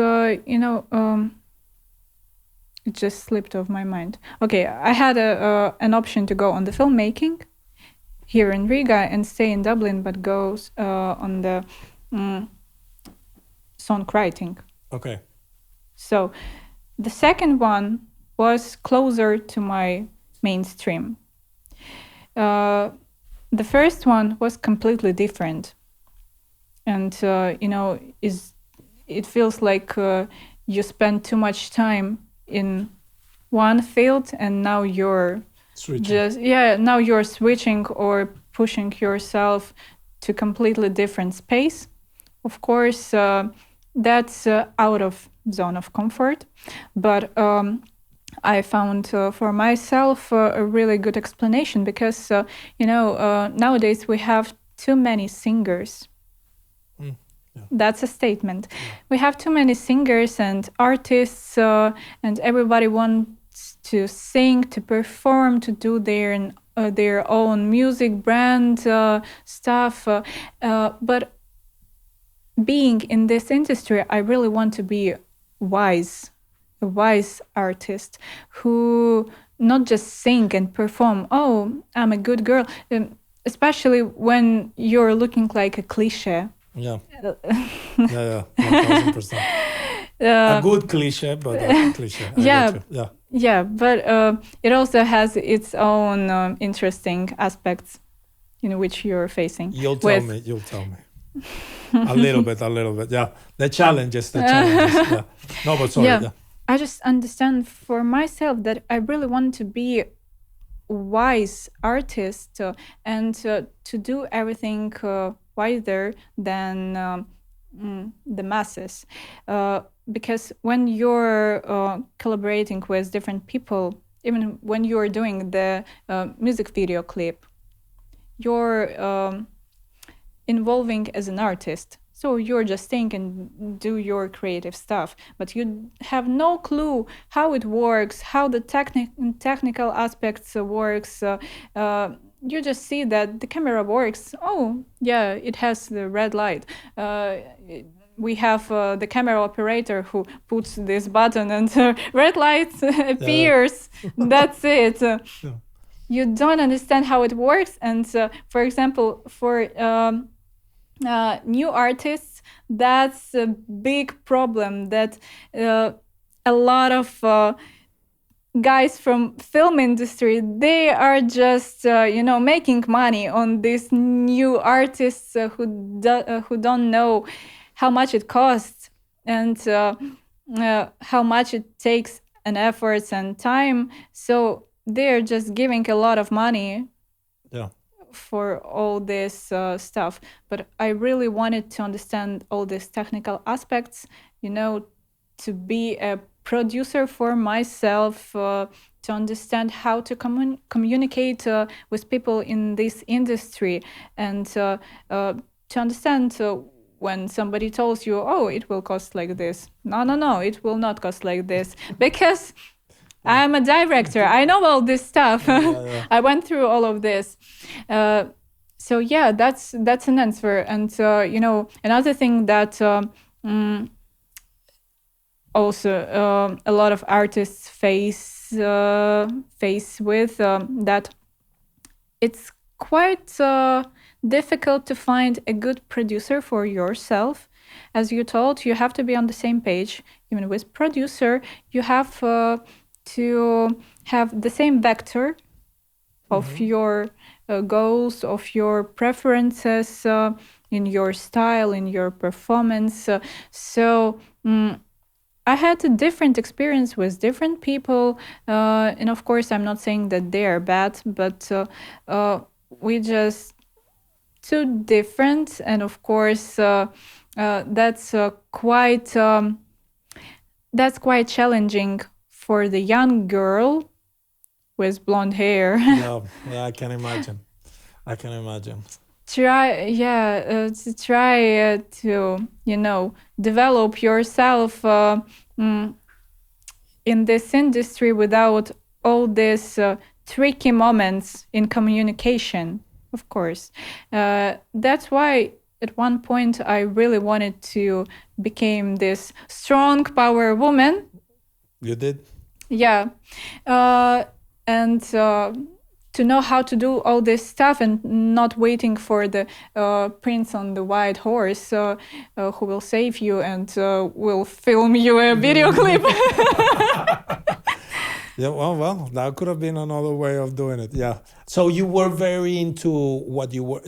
it just slipped off my mind. Okay, I had an option to go on the filmmaking here in Riga and stay in Dublin, but go on the songwriting. Okay. So the second one was closer to my mainstream. The first one was completely different, and it feels like you spend too much time in one field, and now you're Switching. now you're switching or pushing yourself to completely different space. Of course, that's out of zone of comfort, but I found for myself a really good explanation because nowadays we have too many singers. That's a statement. We have too many singers and artists, and everybody wants to sing, to perform, to do their own music brand stuff. But being in this industry, I really want to be wise, a wise artist who not just sing and perform. Oh, I'm a good girl. Especially when you're looking like a cliche. Yeah. Yeah. 1000%. A good cliche, but a cliche. Yeah, but it also has its own interesting aspects in which you're facing. You'll tell me. A little bit. Yeah. The challenges. Yeah. No, but sorry. Yeah. I just understand for myself that I really want to be a wise artist and to do everything wiser than the masses. Because when you're collaborating with different people, even when you're doing the music video clip, you're involving as an artist. So you're just staying and do your creative stuff, but you have no clue how it works, how the technical aspects works. You just see that the camera works. Oh, yeah, it has the red light. We have the camera operator who puts this button and red light appears. That's it. You don't understand how it works. And for example, for new artists, that's a big problem that a lot of guys from film industry, they are just making money on these new artists who don't know how much it costs and how much it takes and efforts and time. So they're just giving a lot of money for all this stuff. But I really wanted to understand all these technical aspects, to be a producer for myself, to understand how to communicate with people in this industry, and to understand when somebody tells you, oh, it will cost like this. No, it will not cost like this. Because I'm a director. I know all this stuff. I went through all of this. So yeah, that's an answer. And another thing that also a lot of artists face with that it's quite difficult to find a good producer for yourself. As you told, you have to be on the same page. Even with producer, you have to have the same vector of your goals, of your preferences in your style, in your performance. So I had a different experience with different people. And of course, I'm not saying that they are bad, but we just too different, and of course, that's quite challenging for the young girl with blonde hair. Yeah, I can imagine. I can imagine. To try to develop yourself in this industry without all these tricky moments in communication, of course. That's why at one point I really wanted to become this strong power woman. You did? Yeah. And to know how to do all this stuff and not waiting for the prince on the white horse who will save you and will film you a video clip. Yeah, well, that could have been another way of doing it. Yeah. So you were very into what you were.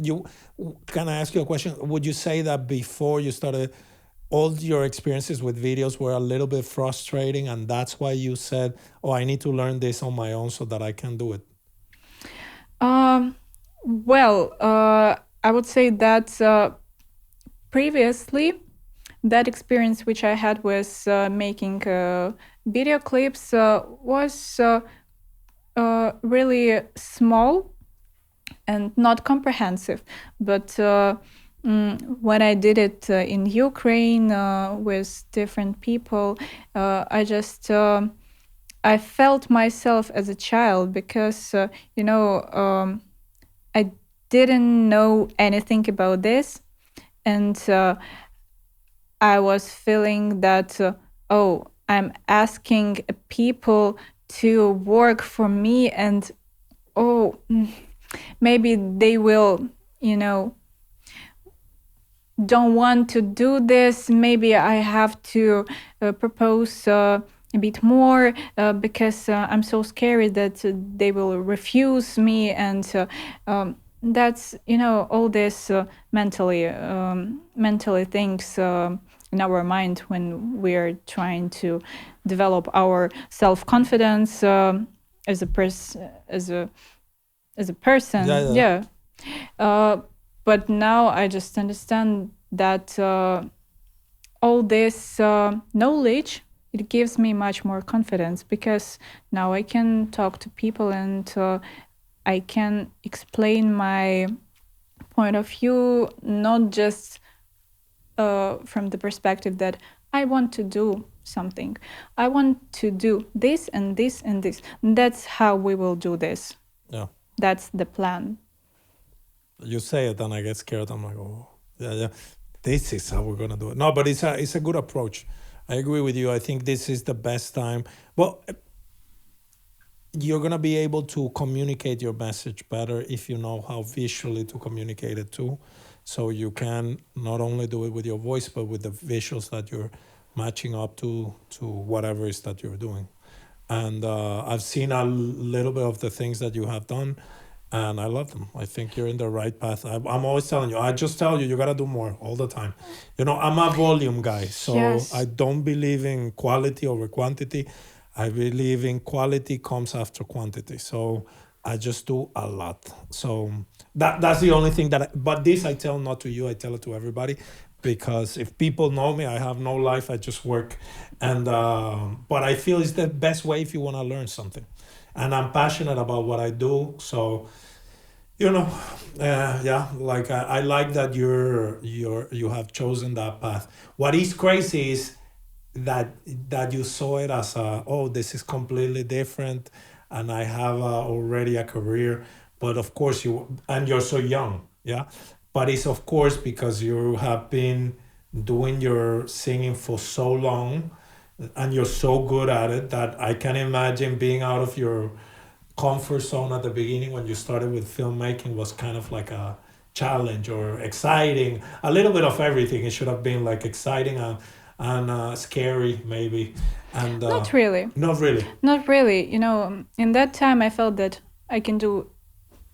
Can I ask you a question? Would you say that before you started, all your experiences with videos were a little bit frustrating, and that's why you said, "Oh, I need to learn this on my own so that I can do it"? Well, I would say that previously, that experience which I had with making video clips was really small and not comprehensive. But when I did it in Ukraine with different people, I felt myself as a child because, I didn't know anything about this. And I was feeling that, I'm asking people to work for me, and maybe they will, don't want to do this. Maybe I have to propose a bit more because I'm so scared that they will refuse me. And that's, all this mentally things in our mind when we're trying to develop our self-confidence as a person. Yeah. But now I just understand that all this knowledge, it gives me much more confidence, because now I can talk to people and I can explain my point of view, not just from the perspective that I want to do something. I want to do this and this and this. That's how we will do this. Yeah. That's the plan. You say it, and I get scared. I'm like, oh, yeah. This is how we're gonna do it. No, but it's a good approach. I agree with you. I think this is the best time. Well, you're gonna be able to communicate your message better if you know how visually to communicate it too. So you can not only do it with your voice, but with the visuals that you're matching up to whatever it is that you're doing. And I've seen a little bit of the things that you have done, and I love them. I think you're in the right path. I'm always telling you. I just tell you gotta do more all the time. I'm a volume guy, so Yes. I don't believe in quality over quantity. I believe in quality comes after quantity. So I just do a lot. So that's the only thing but this I tell not to you. I tell it to everybody, because if people know me, I have no life. I just work, and but I feel it's the best way if you want to learn something, and I'm passionate about what I do. So like I like that you have chosen that path. What is crazy is that you saw it as this is completely different, and I have already a career. But of course you're so young, yeah. But it's of course because you have been doing your singing for so long, and you're so good at it, that I can imagine being out of your comfort zone at the beginning when you started with filmmaking was kind of like a challenge or exciting, a little bit of everything. It should have been like exciting and scary maybe, and Not really. not really. Not really. In that time, I felt that I can do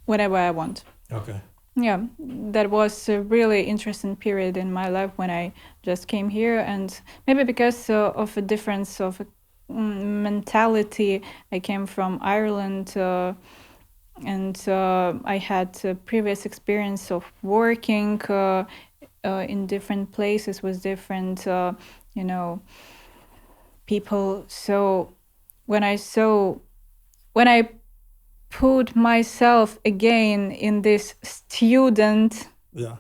whatever I want. Okay. Yeah, that was a really interesting period in my life when I just came here, and maybe because of a difference of mentality. I came from Ireland, and I had previous experience of working in different places with different, you know, people. So when I saw, when I put myself again in this Yeah.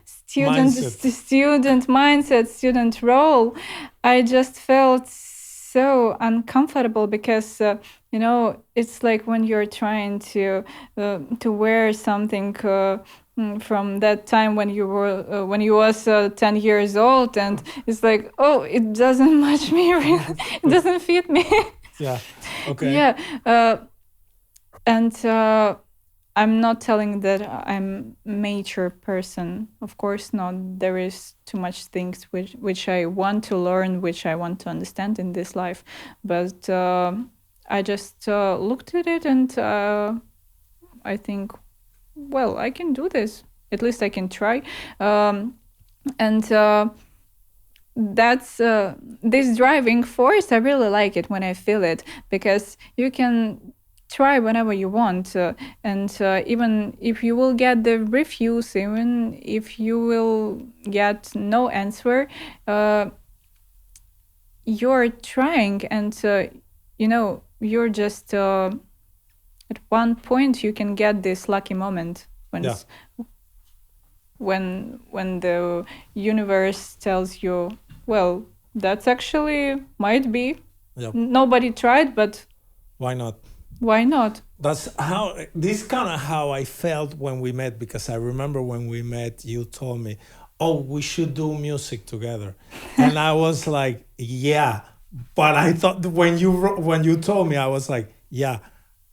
student Mindset. student mindset, student role, I just felt so uncomfortable because it's like when you're trying to wear something from that time when you were when you was 10 years old, and it's like, oh, it doesn't match me really. It doesn't fit me. Yeah. Okay. Yeah. And I'm not telling that I'm mature person. Of course not. There is too much things which I want to learn, which I want to understand in this life. But I just looked at it, and I think, well, I can do this. At least I can try. And that's this driving force. I really like it when I feel it, because you can try whenever you want, and even if you will get the refuse, even if you will get no answer, you're trying, and you're just at one point you can get this lucky moment when Yeah. when the universe tells you, well, that's actually might be. Yeah. Nobody tried, but Why not? why not? That's how this kind of how I felt when we met, because I remember when we met, you told me, "Oh, we should do music together," and I was like, "Yeah," but I thought that when you told me, I was like, "Yeah."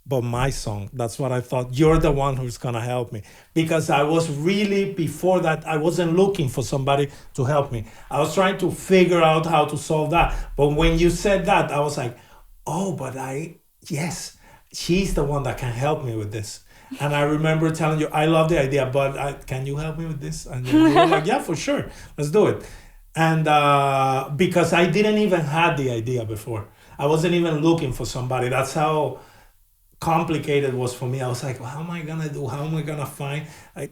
But my song, that's what I thought. You're the one who's gonna help me, because I was really, before that, I wasn't looking for somebody to help me. I was trying to figure out how to solve that. But when you said that, I was like, oh, but yes, she's the one that can help me with this. And I remember telling you, I love the idea, but can you help me with this? And then you were like, yeah, for sure, let's do it. And because I didn't even had the idea before, I wasn't even looking for somebody. That's how complicated was for me. I was like, well, how am I gonna do? How am I gonna find? I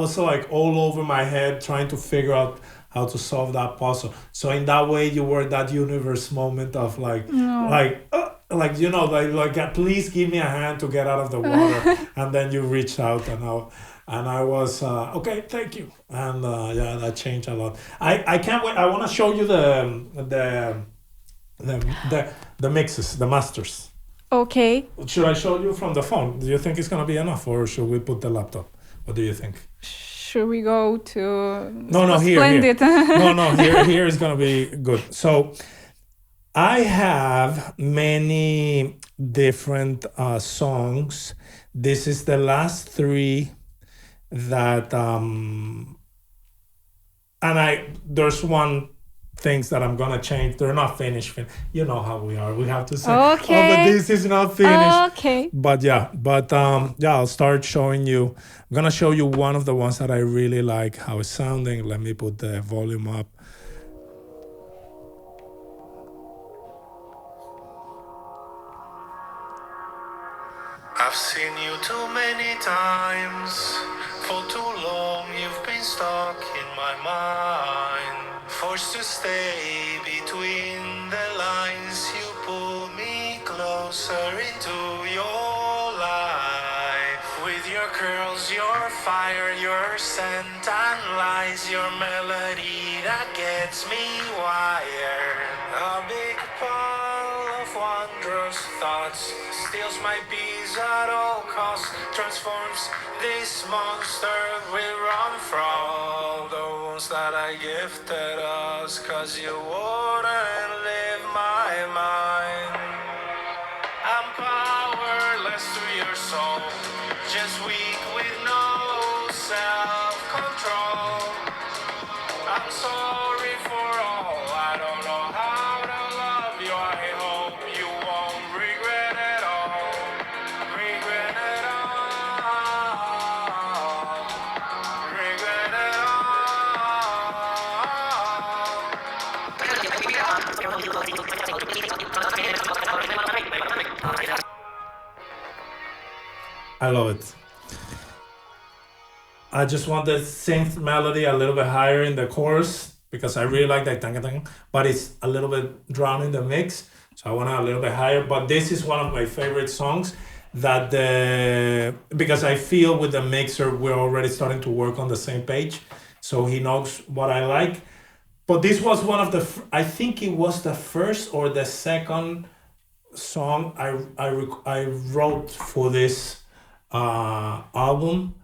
was so like all over my head trying to figure out how to solve that puzzle. So in that way, you were that universe moment of like, No. like please give me a hand to get out of the water, and then you reached out, and I was okay, thank you, and yeah, that changed a lot. I can't wait. I want to show you the mixes, the masters. Okay. Should I show you from the phone? Do you think it's gonna be enough, or should we put the laptop? What do you think? Should we go to No, here. Splendid? No, here is gonna be good. So I have many different songs. This is the last three that and there's one things that I'm gonna change. They're not finished. You know how we are. We have to say, oh, but Okay. this is not finished. Okay. But yeah, I'll start showing you. I'm gonna show you one of the ones that I really like how it's sounding. Let me put the volume up. I've seen you too many times. For too long you've been stuck in my mind. Forced to stay between the lines. You pull me closer into your life. With your curls, your fire, your scent and lies. Your melody that gets me wired. A big pile of wondrous thoughts steals my peace at all costs. Transforms this monster we run from. The wounds that I gifted us, 'cause you wouldn't leave my mind. I'm powerless to your soul, just weak with no self-control. I'm sorry for all, I don't know how to love you. I hope you won't regret it all. Regret it all. Regret it all. I love it. I just want the synth melody a little bit higher in the chorus because I really like that tang tang, but it's a little bit drowned in the mix. So I want it a little bit higher. But this is one of my favorite songs that the because I feel with the mixer we're already starting to work on the same page. So he knows what I like. But this was one of the I think it was the first or the second song I wrote for this album,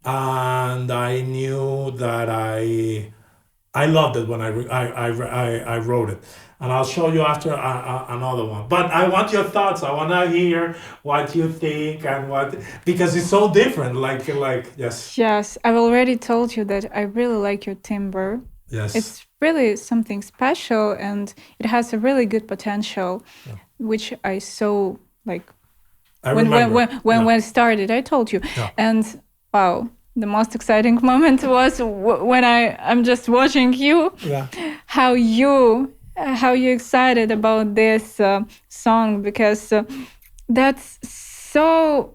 and I knew that I loved it when I wrote it, and I'll show you after another one. But I want your thoughts. I want to hear what you think and what because it's so different. Like yes, Yes, I've already told you that I really like your timbre. yes, It's really something special and it has a really good potential, yeah. which I saw like I when remember. when Yeah, we started. I told you, yeah, and wow, the most exciting moment was when I'm just watching you, yeah, how you excited about this song because that's so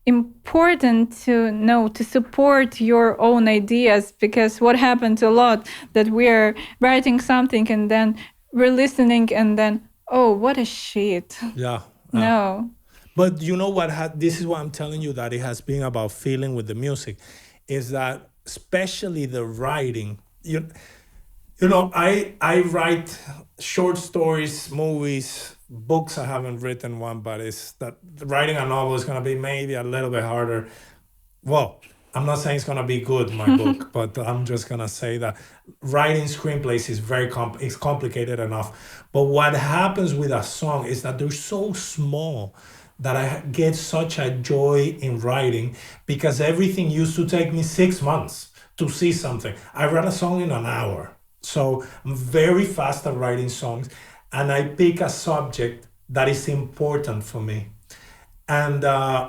important to know to support your own ideas, because what happens a lot that we're writing something and then we're listening and then, oh, what a shit. yeah. No. But you know what? This is what I'm telling you that it has been about feeling with the music, is that especially the writing. You know, I write short stories, movies, books. I haven't written one, but it's that writing a novel is gonna be maybe a little bit harder. Well, I'm not saying it's gonna be good, my book, but I'm just gonna say that writing screenplays is it's complicated enough. But what happens with a song is that they're so small that I get such a joy in writing because everything used to take me 6 months to see something. I write a song in an hour. So I'm very fast at writing songs, and I pick a subject that is important for me. And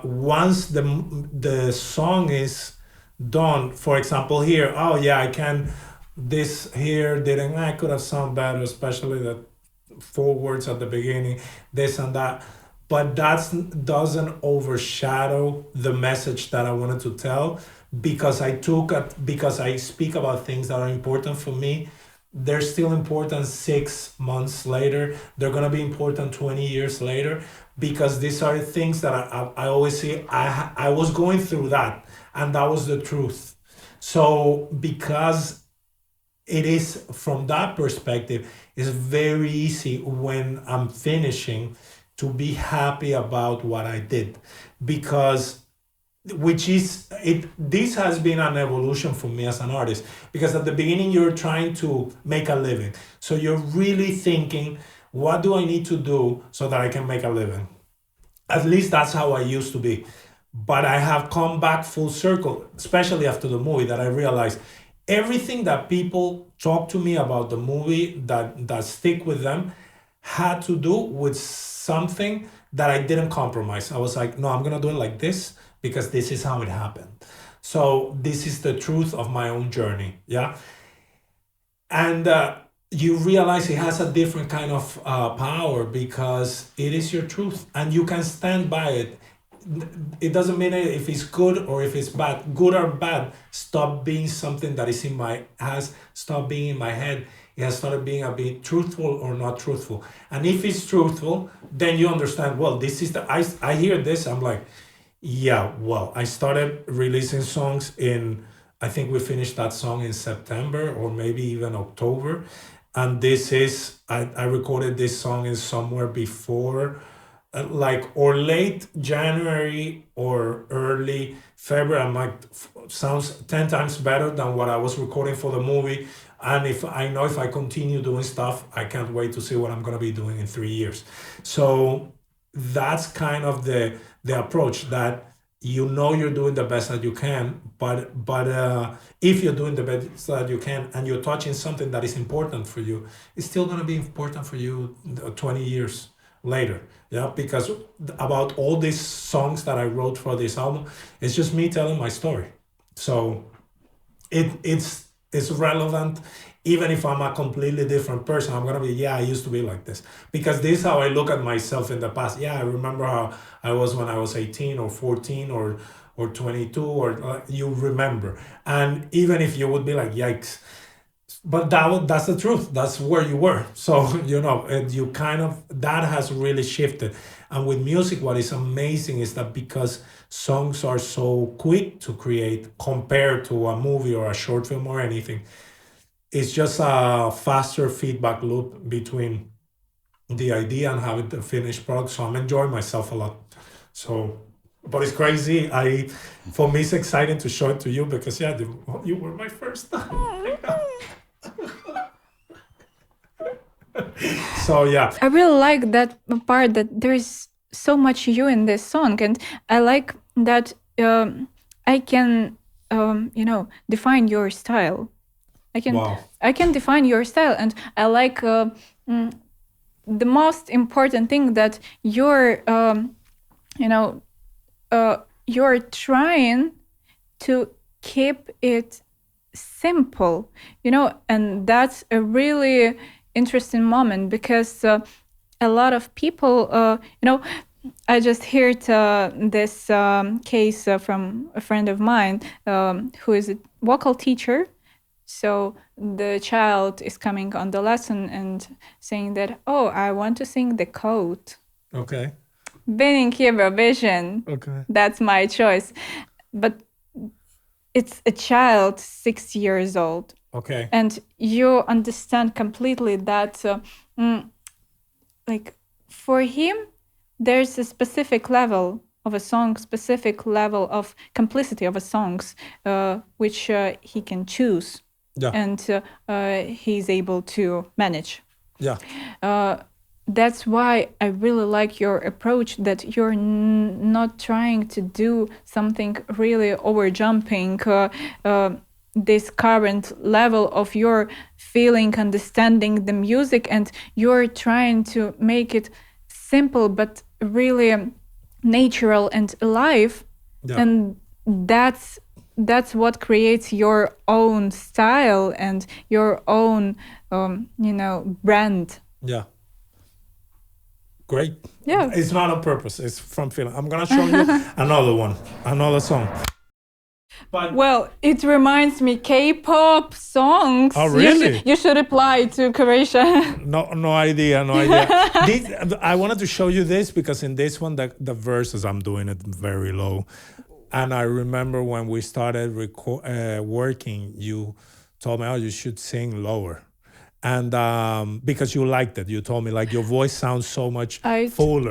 once the song is done, for example, here, oh yeah, I can. This here didn't. I could have sound better, especially the four words at the beginning, this and that. But that doesn't overshadow the message that I wanted to tell because because I speak about things that are important for me. They're still important 6 months later. They're gonna be important 20 years later because these are things that I always see. I was going through that, and that was the truth. So because it is from that perspective, it's very easy when I'm finishing to be happy about what I did because which is it this has been an evolution for me as an artist because at the beginning you're trying to make a living, so you're really thinking, what do I need to do so that I can make a living? At least that's how I used to be. But I have come back full circle, especially after the movie, that I realized everything that people talk to me about the movie that stick with them had to do with something that I didn't compromise. I was like, no, I'm gonna do it like this because this is how it happened. So this is the truth of my own journey. Yeah. And you realize it has a different kind of power because it is your truth and you can stand by it. It doesn't mean if it's good or if it's bad. Good or bad, stop being something that is has stopped being in my head. It has started being a bit truthful or not truthful. And if it's truthful, then you understand, well, this is I hear this, I'm like, yeah, well, I started releasing songs I think we finished that song in September or maybe even October. And I recorded this song in somewhere before, like, or late January or early February. I'm like, sounds 10 times better than what I was recording for the movie. And if I continue doing stuff, I can't wait to see what I'm going to be doing in 3 years. So that's kind of the approach that you're doing the best that you can, but if you're doing the best that you can and you're touching something that is important for you, it's still going to be important for you 20 years later. Yeah, because about all these songs that I wrote for this album, it's just me telling my story. So it's relevant even if I'm a completely different person, I'm gonna be, yeah, I used to be like this. Because this is how I look at myself in the past. Yeah, I remember how I was when I was 18 or 14 or 22, or you remember. And even if you would be like, yikes, but that's the truth. That's where you were. So, and you kind of, that has really shifted. And with music, what is amazing is that because songs are so quick to create compared to a movie or a short film or anything, it's just a faster feedback loop between the idea and having the finished product. So I'm enjoying myself a lot. So, but it's crazy. For me, it's exciting to show it to you because yeah, you were my first time. So yeah, I really like that part, that there is so much you in this song, and I like that I can define your style. wow. I can define your style, and I like the most important thing that you're you're trying to keep it simple, and that's a really interesting moment because a lot of people, I just heard this case from a friend of mine who is a vocal teacher. So the child is coming on the lesson and saying that, oh, I want to sing the code. Okay. Winning Eurovision. Okay. That's my choice. But it's a child, 6 years old. Okay. And you understand completely that, for him, there's a specific level of a song, specific level of complicity of a songs, which he can choose. Yeah. And he's able to manage. Yeah. That's why I really like your approach, that you're not trying to do something really over jumping this current level of your feeling, understanding the music, and you're trying to make it simple but really natural and alive. Yeah. And that's what creates your own style and your own brand. Yeah. Great. Yeah. It's not on purpose. It's from feeling. I'm gonna show you another song. But well, it reminds me K-pop songs. Oh, really? You should apply to Croatia. No idea. I wanted to show you this because in this one, the verses, I'm doing it very low. And I remember when we started working, you told me, oh, you should sing lower. And because you liked it, you told me like your voice sounds so much fuller.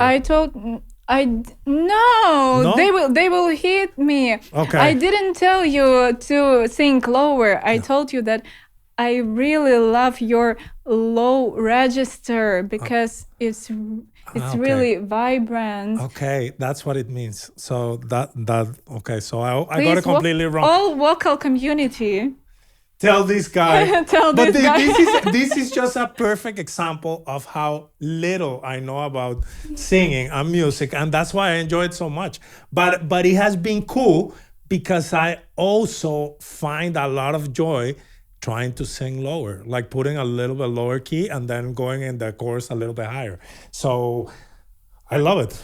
No, they will hit me. Okay. I didn't tell you to sing lower. I told you that I really love your low register because it's really vibrant. Okay, that's what it means. So that okay. So I got it completely wrong. All vocal community. Tell this guy. But this is just a perfect example of how little I know about singing and music, and that's why I enjoy it so much. But it has been cool because I also find a lot of joy trying to sing lower, like putting a little bit lower key and then going in the chorus a little bit higher. So I love it.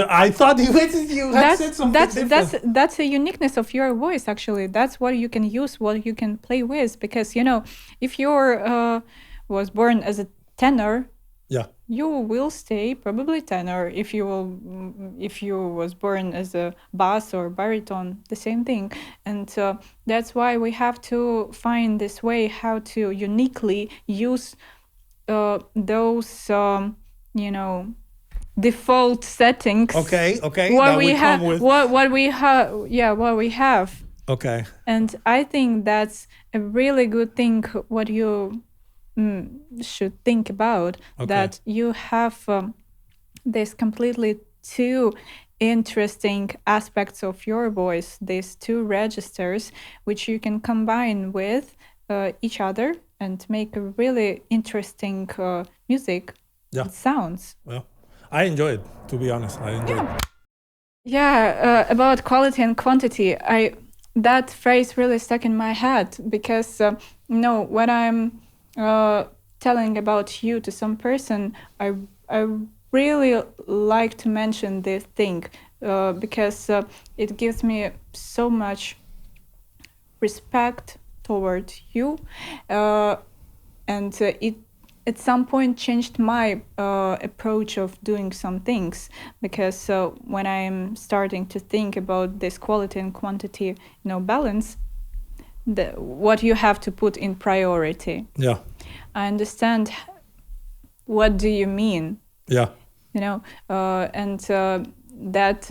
I thought you had said something different. That's a uniqueness of your voice, actually. That's what you can use, what you can play with. Because, if you're was born as a tenor, yeah, you will stay probably tenor. If you was born as a bass or baritone, the same thing. And that's why we have to find this way how to uniquely use those, default settings. Okay. What we have. Okay. And I think that's a really good thing. What you should think about, that you have this completely two interesting aspects of your voice, these two registers, which you can combine with each other and make a really interesting music. Yeah. Sounds. Well, I enjoy it, to be honest. I enjoy it. Yeah, about quality and quantity, that phrase really stuck in my head because, when I'm uh, telling about you to some person, I really like to mention this thing because it gives me so much respect toward you, and it at some point changed my approach of doing some things, because when I'm starting to think about this quality and quantity, balance, what you have to put in priority. Yeah. I understand what do you mean, Yeah. and that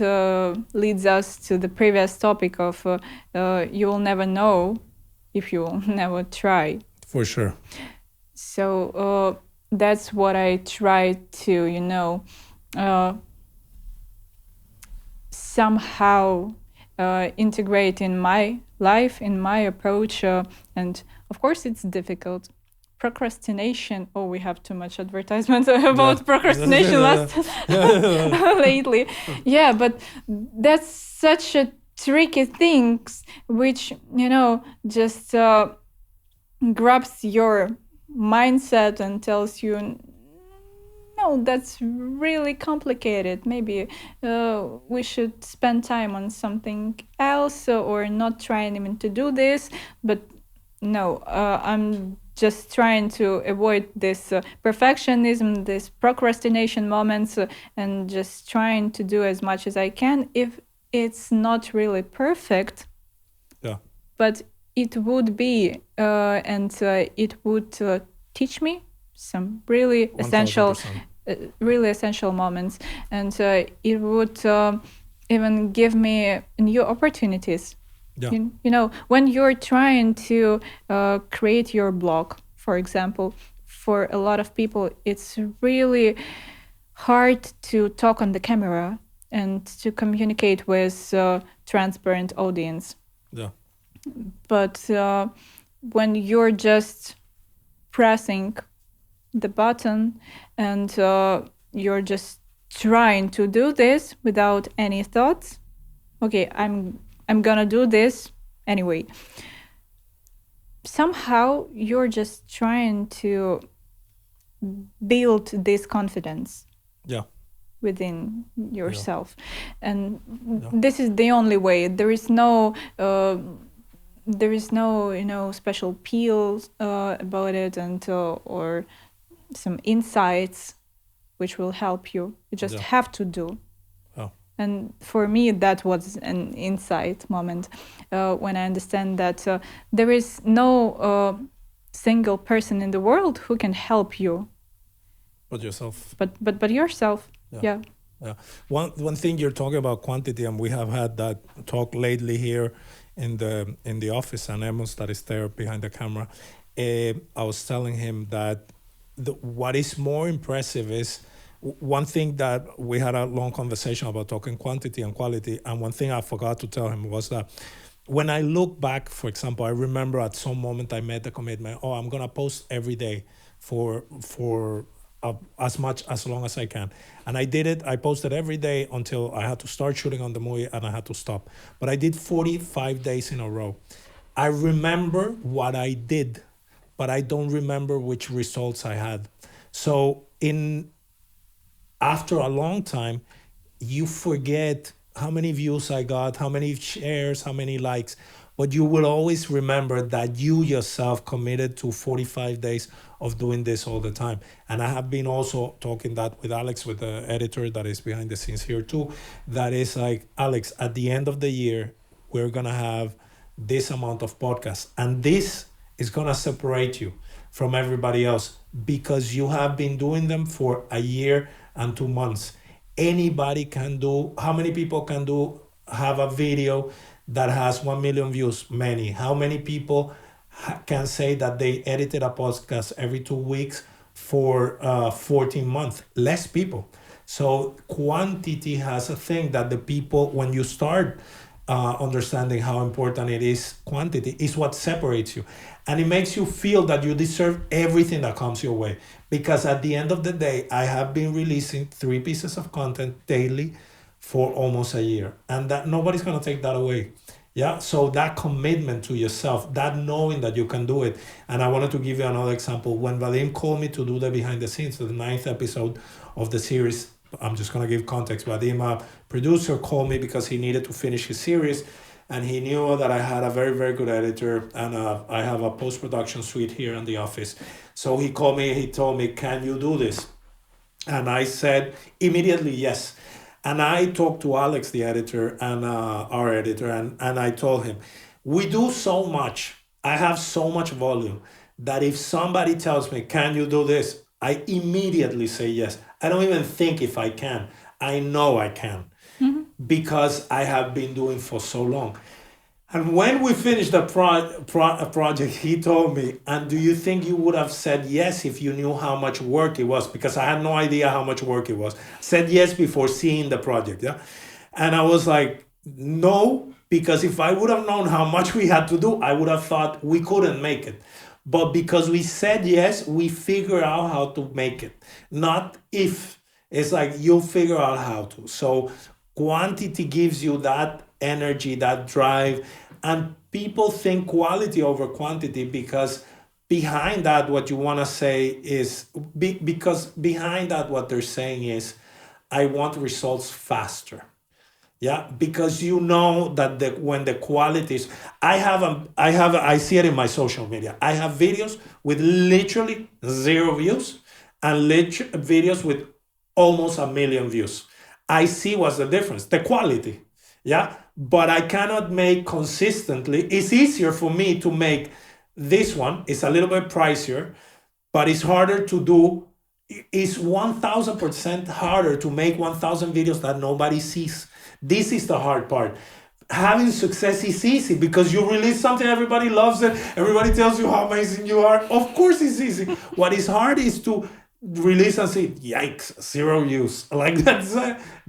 leads us to the previous topic of you will never know if you will never try. For sure. So that's what I try to, somehow integrate in my life, in my approach. And of course, it's difficult. Procrastination. Oh, we have too much advertisement about procrastination lately. Yeah, but that's such a tricky thing, which, just grabs your mindset and tells you, no, that's really complicated. Maybe we should spend time on something else, or not trying even to do this. But no, I'm just trying to avoid this perfectionism, this procrastination moments, and just trying to do as much as I can. If it's not really perfect, Yeah. but it would be, and it would teach me some really 1000%. essential moments, and it would even give me new opportunities. Yeah. When you're trying to create your blog, for example, for a lot of people, it's really hard to talk on the camera and to communicate with a transparent audience. Yeah. But when you're just pressing the button and you're just trying to do this without any thoughts, okay, I'm gonna do this anyway. Somehow you're just trying to build this confidence. Yeah. Within yourself, and this is the only way. There is no special pills about it, and or some insights which will help you. You just have to do. Oh. And for me, that was an insight moment when I understand that there is no single person in the world who can help you. But yourself. But yourself. Yeah. One thing, you're talking about quantity, and we have had that talk lately here in the office, and Emos that is there behind the camera. I was telling him that what is more impressive is one thing that we had a long conversation about talking quantity and quality, and one thing I forgot to tell him was that when I look back, for example, I remember at some moment I made the commitment, I'm gonna post every day for as long as I can. And I did it. I posted every day until I had to start shooting on the movie and I had to stop. But I did 45 days in a row. I remember what I did, but I don't remember which results I had. So after a long time, you forget how many views I got, how many shares, how many likes, but you will always remember that you yourself committed to 45 days of doing this all the time. And I have been also talking that with Alex, with the editor that is behind the scenes here too, that is like, Alex, at the end of the year, we're gonna have this amount of podcasts, and this is gonna separate you from everybody else because you have been doing them for a year and 2 months. Anybody can do. How many people can have a video that has 1 million views? Many. How many people can say that they edited a podcast every 2 weeks for 14 months? Less people. So quantity has a thing that the people, when you start understanding how important it is, quantity is what separates you. And it makes you feel that you deserve everything that comes your way. Because at the end of the day, I have been releasing 3 pieces of content daily for almost a year. And that nobody's going to take that away. Yeah, so that commitment to yourself, that knowing that you can do it. And I wanted to give you another example. When Vadim called me to do the behind the scenes, the ninth episode of the series, I'm just going to give context. Vadim, a producer, called me because he needed to finish his series. And he knew that I had a very, very good editor, and I have a post production suite here in the office. So he called me, he told me, "Can you do this?" And I said immediately yes. And I talked to Alex, the editor, and our editor, and I told him, we do so much. I have so much volume that if somebody tells me, "Can you do this?" I immediately say yes. I don't even think if I can. I know I can because I have been doing for so long. And when we finished the project, he told me, "And do you think you would have said yes if you knew how much work it was?" Because I had no idea how much work it was. Said yes before seeing the project. Yeah. And I was like, no, because if I would have known how much we had to do, I would have thought we couldn't make it. But because we said yes, we figure out how to make it. Not if. It's like you'll figure out how to. So quantity gives you that energy, that drive, and people think quality over quantity because behind that, what you want to say is because behind that, what they're saying is, I want results faster. Yeah, because you know that when the quality is, I see it in my social media. I have videos with literally 0 views and videos with almost 1 million views. I see what's the difference, the quality. Yeah, but I cannot make consistently. It's easier for me to make this one. It's a little bit pricier, but it's harder to do. It's 1000% harder to make 1000 videos that nobody sees. This is the hard part. Having success is easy because you release something, everybody loves it, everybody tells you how amazing you are. Of course it's easy. What is hard is to release and say, yikes, 0 views. Like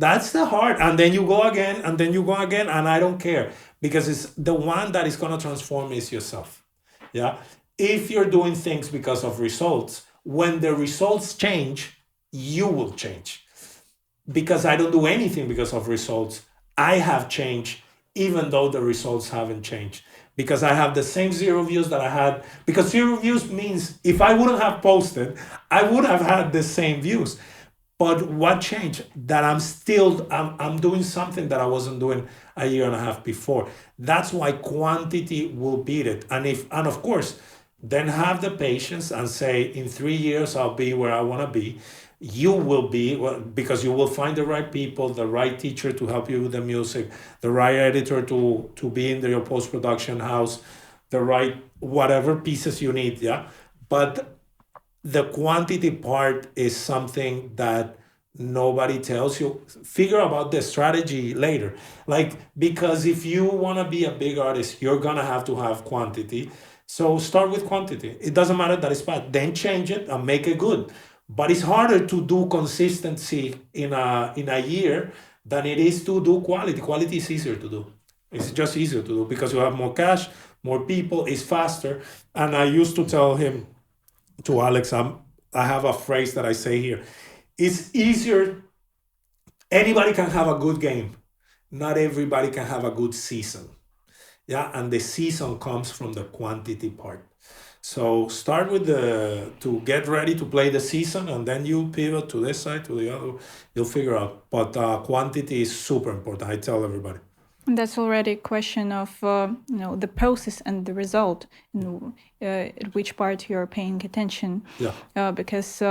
that's the hard. And then you go again, and then you go again, and I don't care because it's the one that is going to transform is yourself. Yeah. If you're doing things because of results, when the results change, you will change. Because I don't do anything because of results. I have changed even though the results haven't changed. Because I have the same 0 views that I had. Because 0 views means if I wouldn't have posted, I would have had the same views. But what changed? That I'm doing something that I wasn't doing a year and a half before. That's why quantity will beat it. And of course, then have the patience and say, in 3 years, I'll be where I want to be. You will be, because you will find the right people, the right teacher to help you with the music, the right editor to be in your post-production house, the right whatever pieces you need. Yeah. But the quantity part is something that nobody tells you. Figure about the strategy later. Like, because if you want to be a big artist, you're going to have quantity. So start with quantity. It doesn't matter that it's bad. Then change it and make it good. But it's harder to do consistency in a year than it is to do quality. Quality is easier to do. It's just easier to do because you have more cash, more people, it's faster. And I used to tell him, to Alex, I have a phrase that I say here. It's easier. Anybody can have a good game. Not everybody can have a good season. Yeah, and the season comes from the quantity part. So start with to get ready to play the season, and then you pivot to this side, to the other. You'll figure out. But quantity is super important. I tell everybody. That's already a question of the process and the result, and at which part you're paying attention. Yeah. Because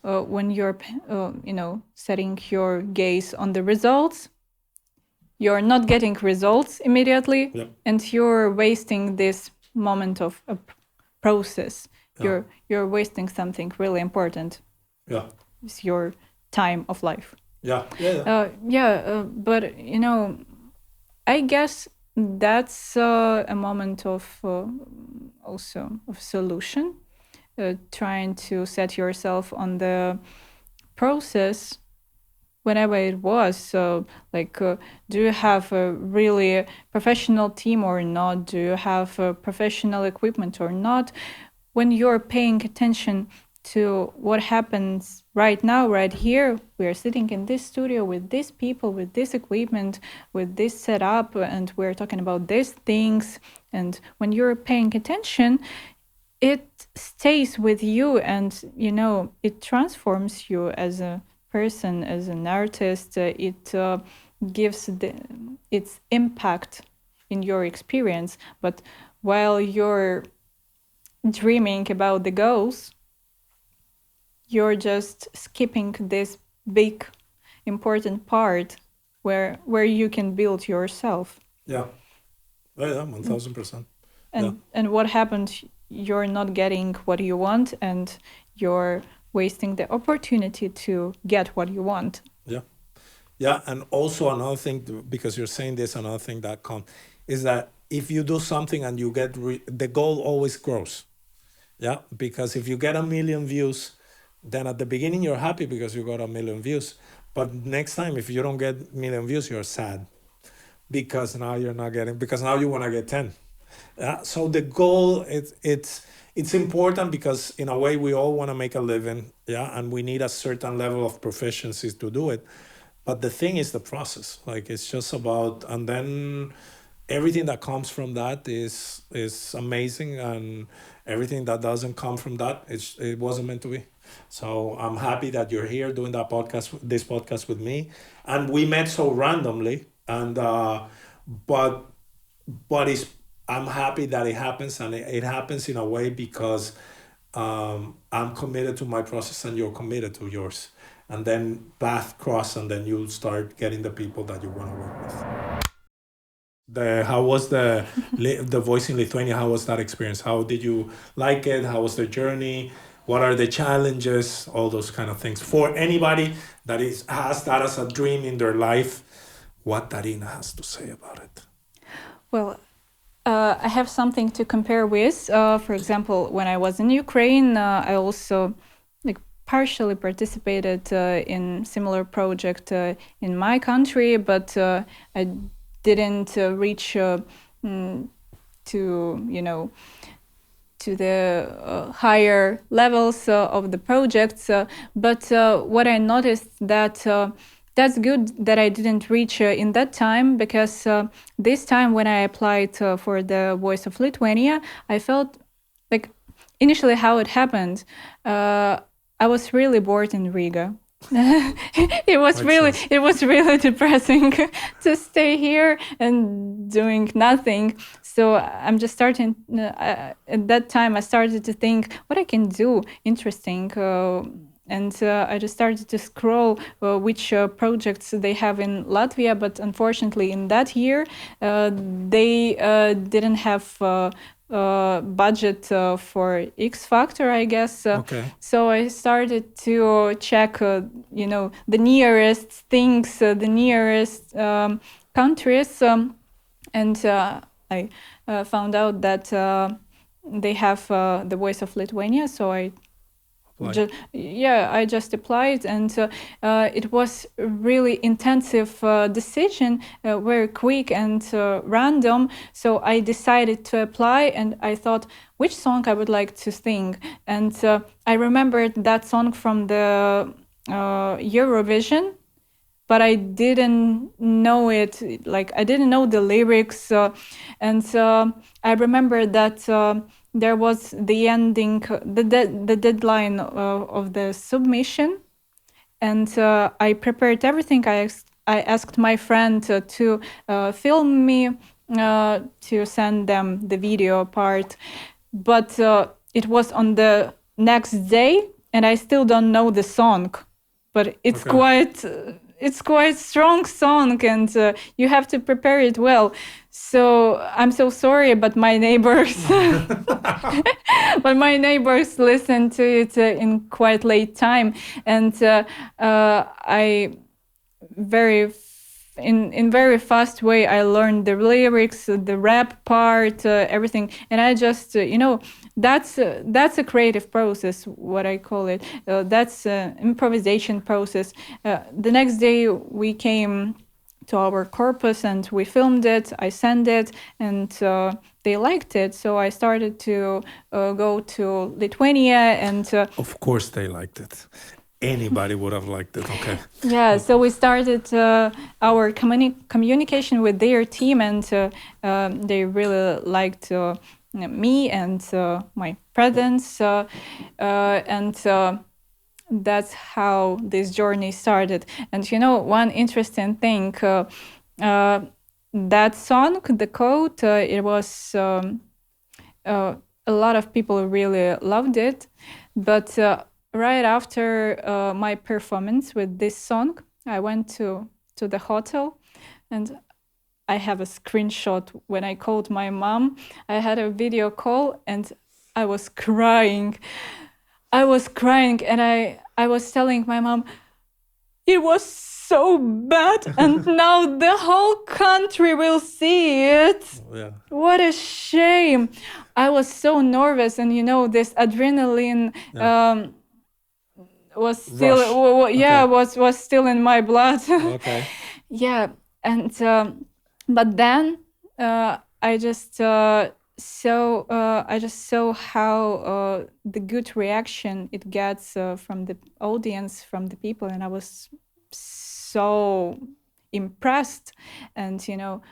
when you're setting your gaze on the results, you're not getting results immediately, Yeah. and you're wasting this moment of a process. Yeah. You're wasting something really important. Yeah. It's your time of life. Yeah. Yeah. But I guess that's a moment of also of solution, trying to set yourself on the process whenever it was. So do you have a really professional team or not? Do you have professional equipment or not? When you're paying attention to what happens right now, right here. We are sitting in this studio with these people, with this equipment, with this setup, and we're talking about these things. And when you're paying attention, it stays with you, and it transforms you as a person, as an artist. It gives its impact in your experience. But while you're dreaming about the goals, you're just skipping this big important part where you can build yourself. Yeah, 1000%. And what happens? You're not getting what you want, and you're wasting the opportunity to get what you want. Yeah, and also another thing, because you're saying this, another thing that comes is that if you do something and you get the goal always grows. Yeah, because if you get 1 million views, then at the beginning you're happy because you got 1 million views. But next time, if you don't get 1 million views, you're sad because now you're not getting, because now you want to get 10. So the goal, it's important because in a way we all want to make a living, yeah, and we need a certain level of proficiency to do it. But the thing is the process. Like it's just about, and then everything that comes from that is amazing, and everything that doesn't come from that, it wasn't meant to be. So I'm happy that you're here doing this podcast with me, and we met so randomly, and but it's, I'm happy that it happens, and it happens in a way because I'm committed to my process and you're committed to yours, and then path cross, and then you start getting the people that you want to work with. How was the voice in Lithuania? How was that experience? How did you like it? How was the journey? What are the challenges? All those kind of things for anybody that has that as a dream in their life. What Daryna has to say about it. Well, I have something to compare with. For example, when I was in Ukraine, I also partially participated in similar project in my country, but I didn't reach to the higher levels of the projects. But what I noticed that that's good that I didn't reach in that time, because this time when I applied for the Voice of Lithuania, I felt like initially how it happened. I was really bored in Riga. it was really depressing to stay here and doing nothing. So I'm just starting at that time I started to think what I can do interesting, and I just started to scroll which projects they have in Latvia. But unfortunately in that year they didn't have budget for X Factor, I guess. Okay. So I started to check, the nearest things, the nearest countries, and I found out that they have the Voice of Lithuania. So I just applied, and it was a really intensive decision, very quick and random. So I decided to apply, and I thought which song I would like to sing. And I remembered that song from the Eurovision, but I didn't know it. Like I didn't know the lyrics, and I remember that there was the ending, the deadline of the submission, and I prepared everything. I asked my friend to film me, to send them the video part, but it was on the next day, and I still don't know the song, but it's quite strong song, and you have to prepare it well. So I'm so sorry, but my neighbors, listened to it in quite late time, and I in very fast way I learned the lyrics, the rap part, everything, and I just that's a creative process, what I call it. That's improvisation process. The next day we came to our corpus and we filmed it. I sent it, and they liked it. So I started to go to Lithuania and Of course they liked it. Anybody would have liked it. Okay. yeah, so we started our communication with their team, and they really liked me and my presence, and that's how this journey started. And one interesting thing, that song, the code, it was a lot of people really loved it, but right after my performance with this song, I went to the hotel, and I have a screenshot when I called my mom. I had a video call and I was crying. And I was telling my mom, it was so bad, and now the whole country will see it. Yeah. What a shame. I was so nervous, and this adrenaline was still was still in my blood. Okay. Yeah, and but then I just saw how the good reaction it gets from the audience, from the people, and I was so impressed and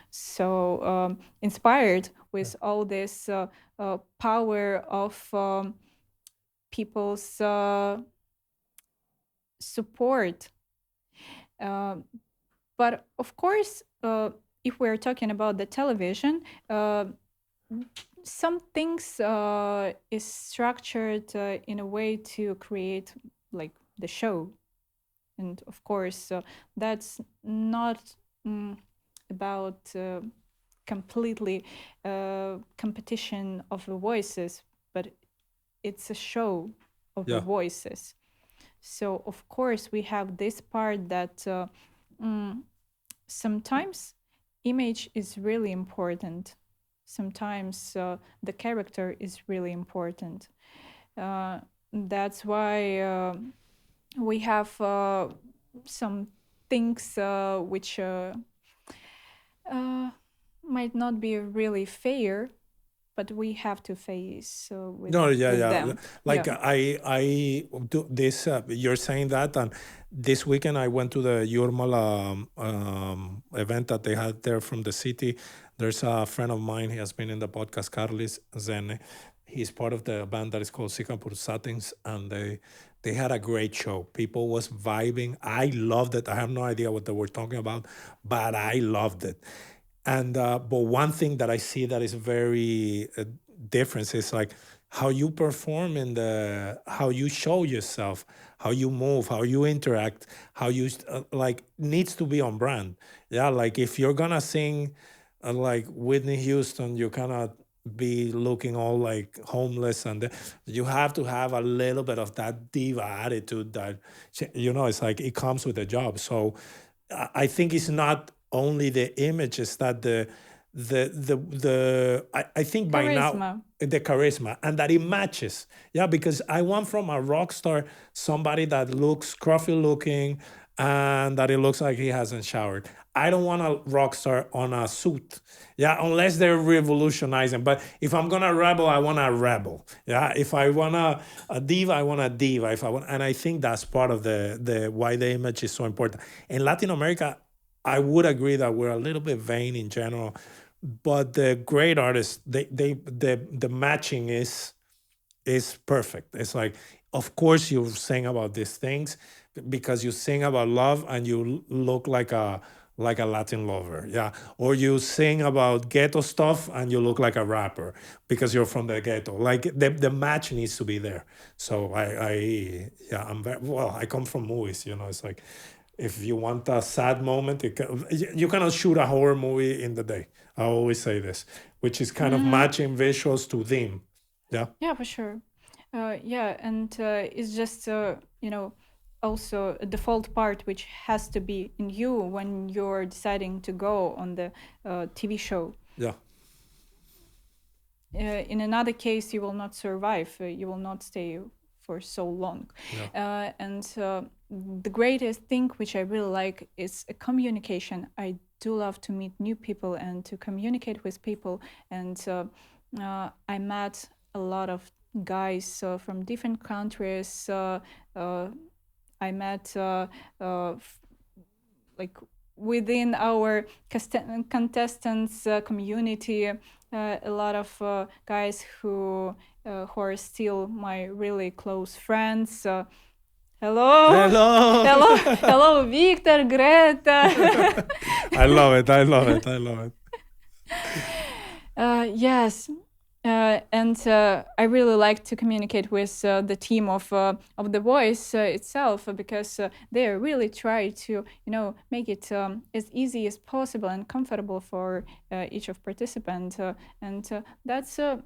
so inspired with all this power of people's support. But of course, if we're talking about the television, some things is structured in a way to create like the show, and of course that's not about completely competition of the voices, but it's a show of the voices. So of course we have this part that sometimes image is really important. Sometimes the character is really important. That's why we have some things which might not be really fair, but we have to face with, No, yeah, with yeah. them. Like Yeah. I do this. You're saying that, and this weekend I went to the Jurmala event that they had there from the city. There's a friend of mine. He has been in the podcast, Carlis Zen. He's part of the band that is called Sikapur Satins, and they had a great show. People was vibing. I loved it. I have no idea what they were talking about, but I loved it. And but one thing that I see that is very different is like how you perform in the how you show yourself, how you move, how you interact, how you like needs to be on brand. Yeah, like if you're gonna sing like Whitney Houston, you cannot be looking all like homeless, and you have to have a little bit of that diva attitude that it's like it comes with the job. So I think it's not only the image, it's that I think by now Charisma. the charisma, and that it matches. Yeah, because I want from a rock star somebody that looks scruffy looking and that it looks like he hasn't showered. I don't want a rock star on a suit. Yeah, unless they're revolutionizing. But if I'm gonna rebel, I want a rebel. Yeah, if I want a diva, I want a diva. If I want, and I think that's part of the why the image is so important. In Latin America, I would agree that we're a little bit vain in general, but the great artists, the matching is perfect. It's like, of course, you sing about these things because you sing about love and you look like a Latin lover, yeah. Or you sing about ghetto stuff and you look like a rapper because you're from the ghetto. Like the match needs to be there. So yeah, I'm very well. I come from movies, It's like if you want a sad moment, you cannot shoot a horror movie in the day. I always say this, which is kind of matching visuals to theme. Yeah. Yeah, for sure. Yeah, and it's just also a default part which has to be in you when you're deciding to go on the TV show. Yeah. In another case, you will not survive. You will not stay for so long. Yeah. And the greatest thing which I really like is a communication. I do love to meet new people and to communicate with people. And I met a lot of guys from different countries. I met like within our contestants community, a lot of guys who are still my really close friends. Hello, Hello. hello, Victor, Greta. I love it. I love it. I love it. Yes. And I really like to communicate with the team of The Voice itself, because they really try to make it as easy as possible and comfortable for each of participants, and that's So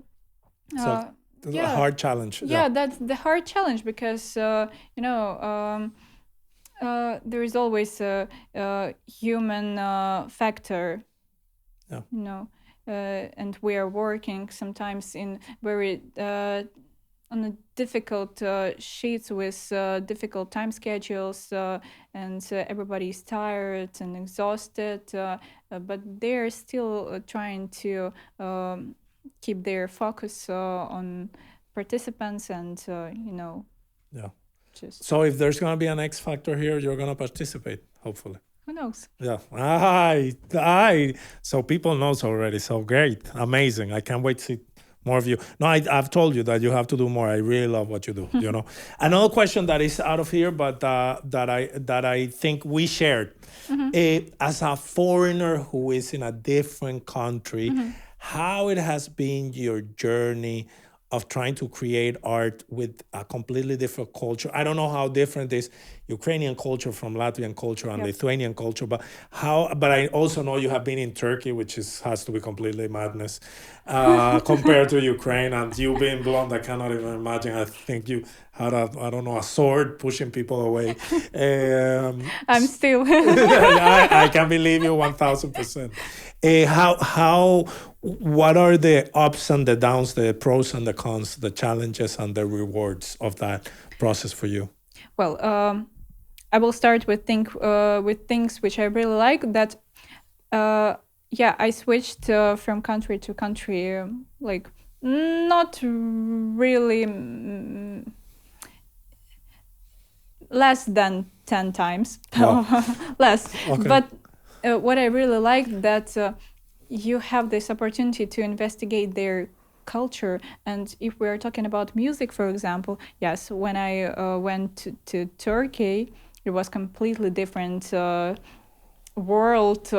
uh, a yeah, hard challenge. yeah, that's the hard challenge, because there is always a human factor, Yeah. and we are working sometimes in very on a difficult sheets with difficult time schedules, and everybody's tired and exhausted, but they're still trying to keep their focus on participants, and Yeah. just So if there's gonna be an X factor here, you're gonna participate, hopefully. who knows. Yeah. I. So people knows already. So great, amazing. I can't wait to see more of you. No, I've told you that you have to do more. I really love what you do. Another question that is out of here, but that I think we shared. As a foreigner who is in a different country, how it has been your journey of trying to create art with a completely different culture. I don't know how different is Ukrainian culture from Latvian culture and Lithuanian culture, but I also know you have been in Turkey, which has to be completely madness compared to Ukraine. And you being blonde, I cannot even imagine. I think you had a sword pushing people away. I'm still. I can believe you 1000%. What are the ups and the downs, the pros and the cons, the challenges and the rewards of that process for you? Well, I will start with things which I really like. That I switched from country to country, like not really, less than 10 times. Wow. Less. Okay. But what I really like, that you have this opportunity to investigate their culture. And if we're talking about music, for example, yes, when I went to Turkey, it was completely different world,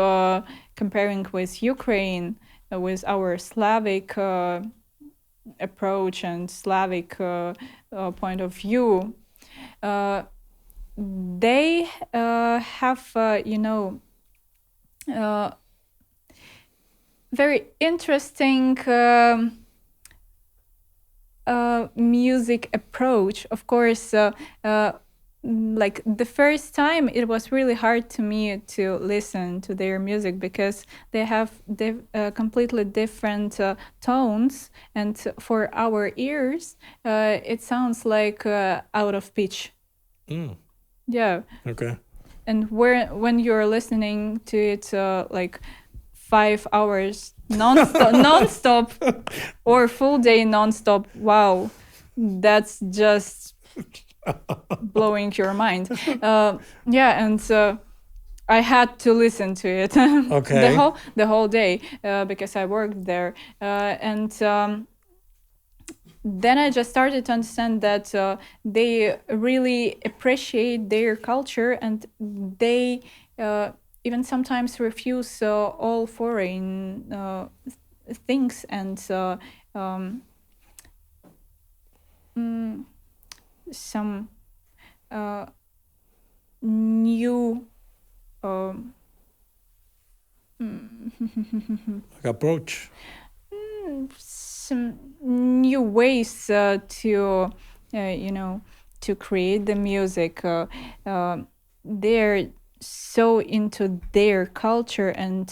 comparing with Ukraine, with our Slavic approach and Slavic point of view. They have, very interesting music approach. Of course, like the first time, it was really hard to me to listen to their music, because they have completely different tones, and for our ears, it sounds like out of pitch. Yeah. Okay. And when you're listening to it like 5 hours non-stop or full day non-stop, wow, that's just blowing your mind. And I had to listen to it Okay. the whole day, because I worked there, and then I just started to understand that they really appreciate their culture, and they even sometimes refuse all foreign things, and some new Like approach. some new ways to to create the music. They're so into their culture, and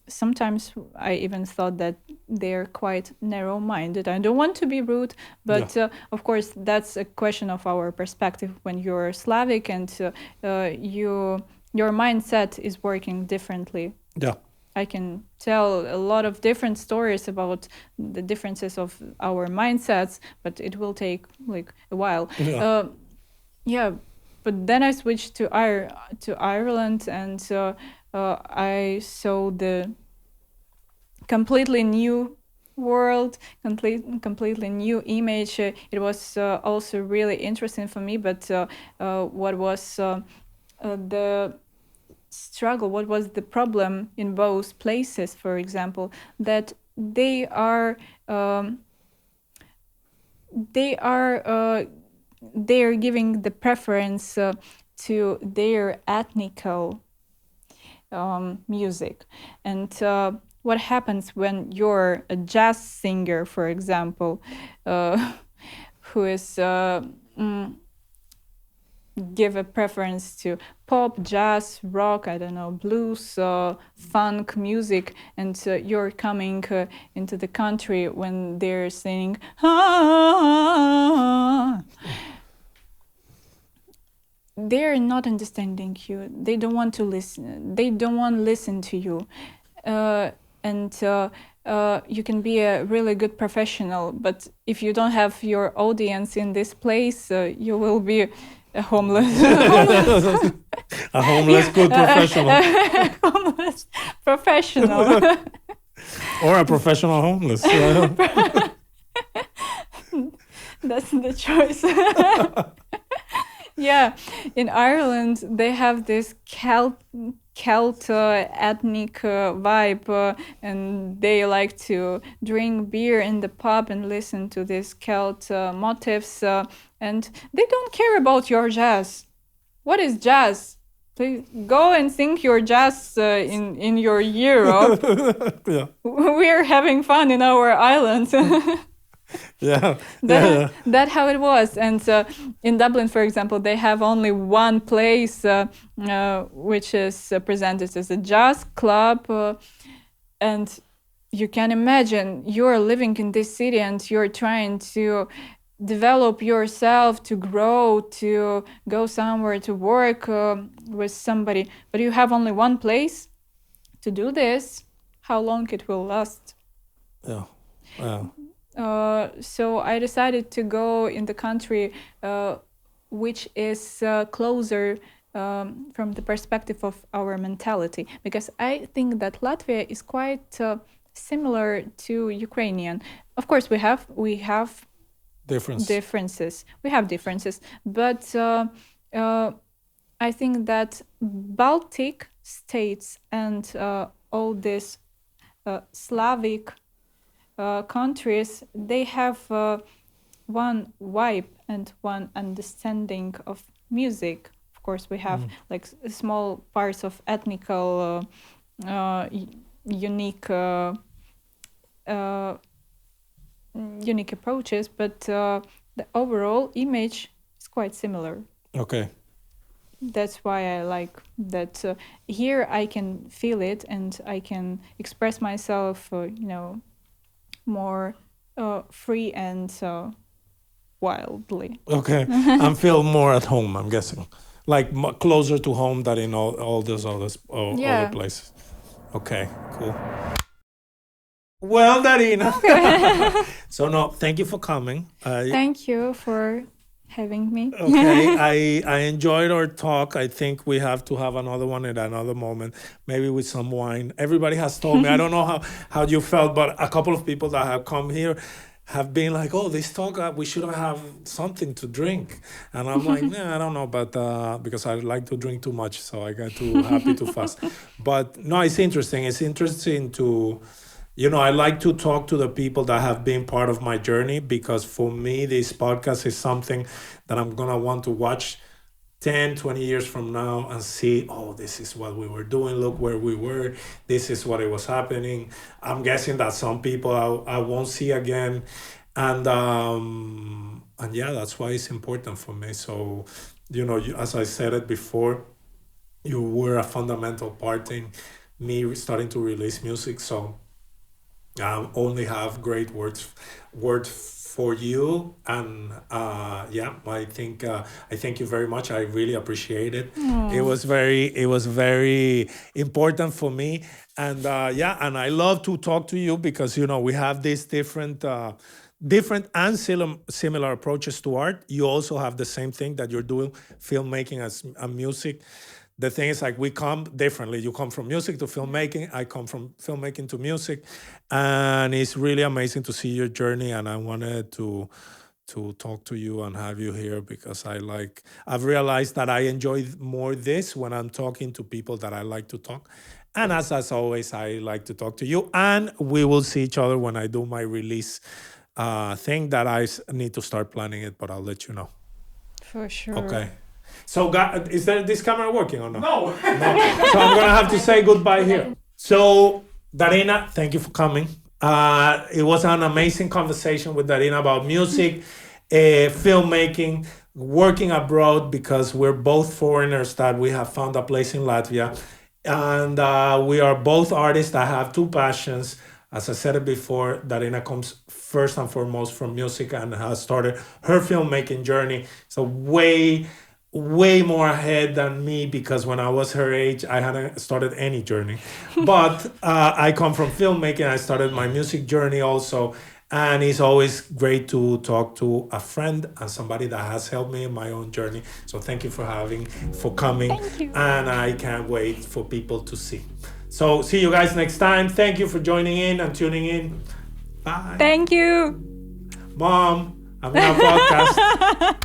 sometimes I even thought that they're quite narrow-minded. I don't want to be rude, but of course that's a question of our perspective. When you're Slavic and you your mindset is working differently. Yeah. I can tell a lot of different stories about the differences of our mindsets, but it will take like a while. Yeah. Yeah, but then I switched to Ireland, and I saw the completely new world, completely new image. It was also really interesting for me. But what was the struggle? What was the problem in both places? For example, that they are giving the preference to their ethnical music. And what happens when you're a jazz singer, for example, who is give a preference to pop, jazz, rock, I don't know, blues, funk music, and you're coming into the country when they're singing they're not understanding you. They don't want to listen. They don't want to listen to you. And you can be a really good professional, but if you don't have your audience in this place, you will be a homeless. A homeless good professional. Homeless professional. Or a professional homeless. That's the choice. Yeah, in Ireland they have this Celt ethnic vibe, and they like to drink beer in the pub and listen to these Celt motifs, and they don't care about your jazz. What is jazz? Please go and sing your jazz in your Europe. Yeah. We're having fun in our island. Yeah. That how it was. And in Dublin, for example, they have only one place which is presented as a jazz club, and you can imagine you're living in this city and you're trying to develop yourself, to grow, to go somewhere to work with somebody, but you have only one place to do this. How long it will last? Yeah. Yeah. So I decided to go in the country which is closer from the perspective of our mentality, because I think that Latvia is quite similar to Ukrainian. Of course, we have differences. We have differences, but I think that Baltic states and all these Slavic countries, they have one vibe and one understanding of music. Of course, we have like small parts of ethnical unique unique approaches, but the overall image is quite similar. Okay. That's why I like that here I can feel it and I can express myself, more free and wildly. Okay. And feel more at home, I'm guessing. Like closer to home than in all those other places. Okay, cool. Well, Daryna. So no, thank you for coming. Thank you for having me. Okay, I enjoyed our talk. I think we have to have another one at another moment, maybe with some wine. Everybody has told me, I don't know how you felt, but a couple of people that have come here have been like, oh, this talk, we should have something to drink. And I'm like, nah, I don't know, but because I like to drink too much, so I got too happy too fast. But no, it's interesting. It's interesting to... I like to talk to the people that have been part of my journey, because for me, this podcast is something that I'm going to want to watch 10, 20 years from now and see, oh, this is what we were doing. Look where we were. This is what it was happening. I'm guessing that some people I won't see again. And yeah, that's why it's important for me. So, as I said it before, you were a fundamental part in me starting to release music. So only have great words for you, and yeah, I thank you very much. I really appreciate it. It was very important for me, and yeah, and I love to talk to you because we have these different and similar approaches to art. You also have the same thing that you're doing, filmmaking as music. The thing is, like, we come differently. You come from music to filmmaking. I come from filmmaking to music, and it's really amazing to see your journey. And I wanted to talk to you and have you here because I've realized that I enjoy more this when I'm talking to people that I like to talk. And as always, I like to talk to you. And we will see each other when I do my release thing that need to start planning it, but I'll let you know. For sure. Okay. So, is this camera working or not? No. No. So I'm gonna have to say goodbye here. So, Daryna, thank you for coming. It was an amazing conversation with Daryna about music, filmmaking, working abroad, because we're both foreigners that we have found a place in Latvia, and we are both artists that have two passions. As I said it before, Daryna comes first and foremost from music and has started her filmmaking journey. So way more ahead than me, because when I was her age, I hadn't started any journey. But I come from filmmaking. I started my music journey also. And it's always great to talk to a friend and somebody that has helped me in my own journey. So thank you for coming. Thank you. And I can't wait for people to see. So see you guys next time. Thank you for joining in and tuning in. Bye. Thank you. Mom, I'm in a podcast.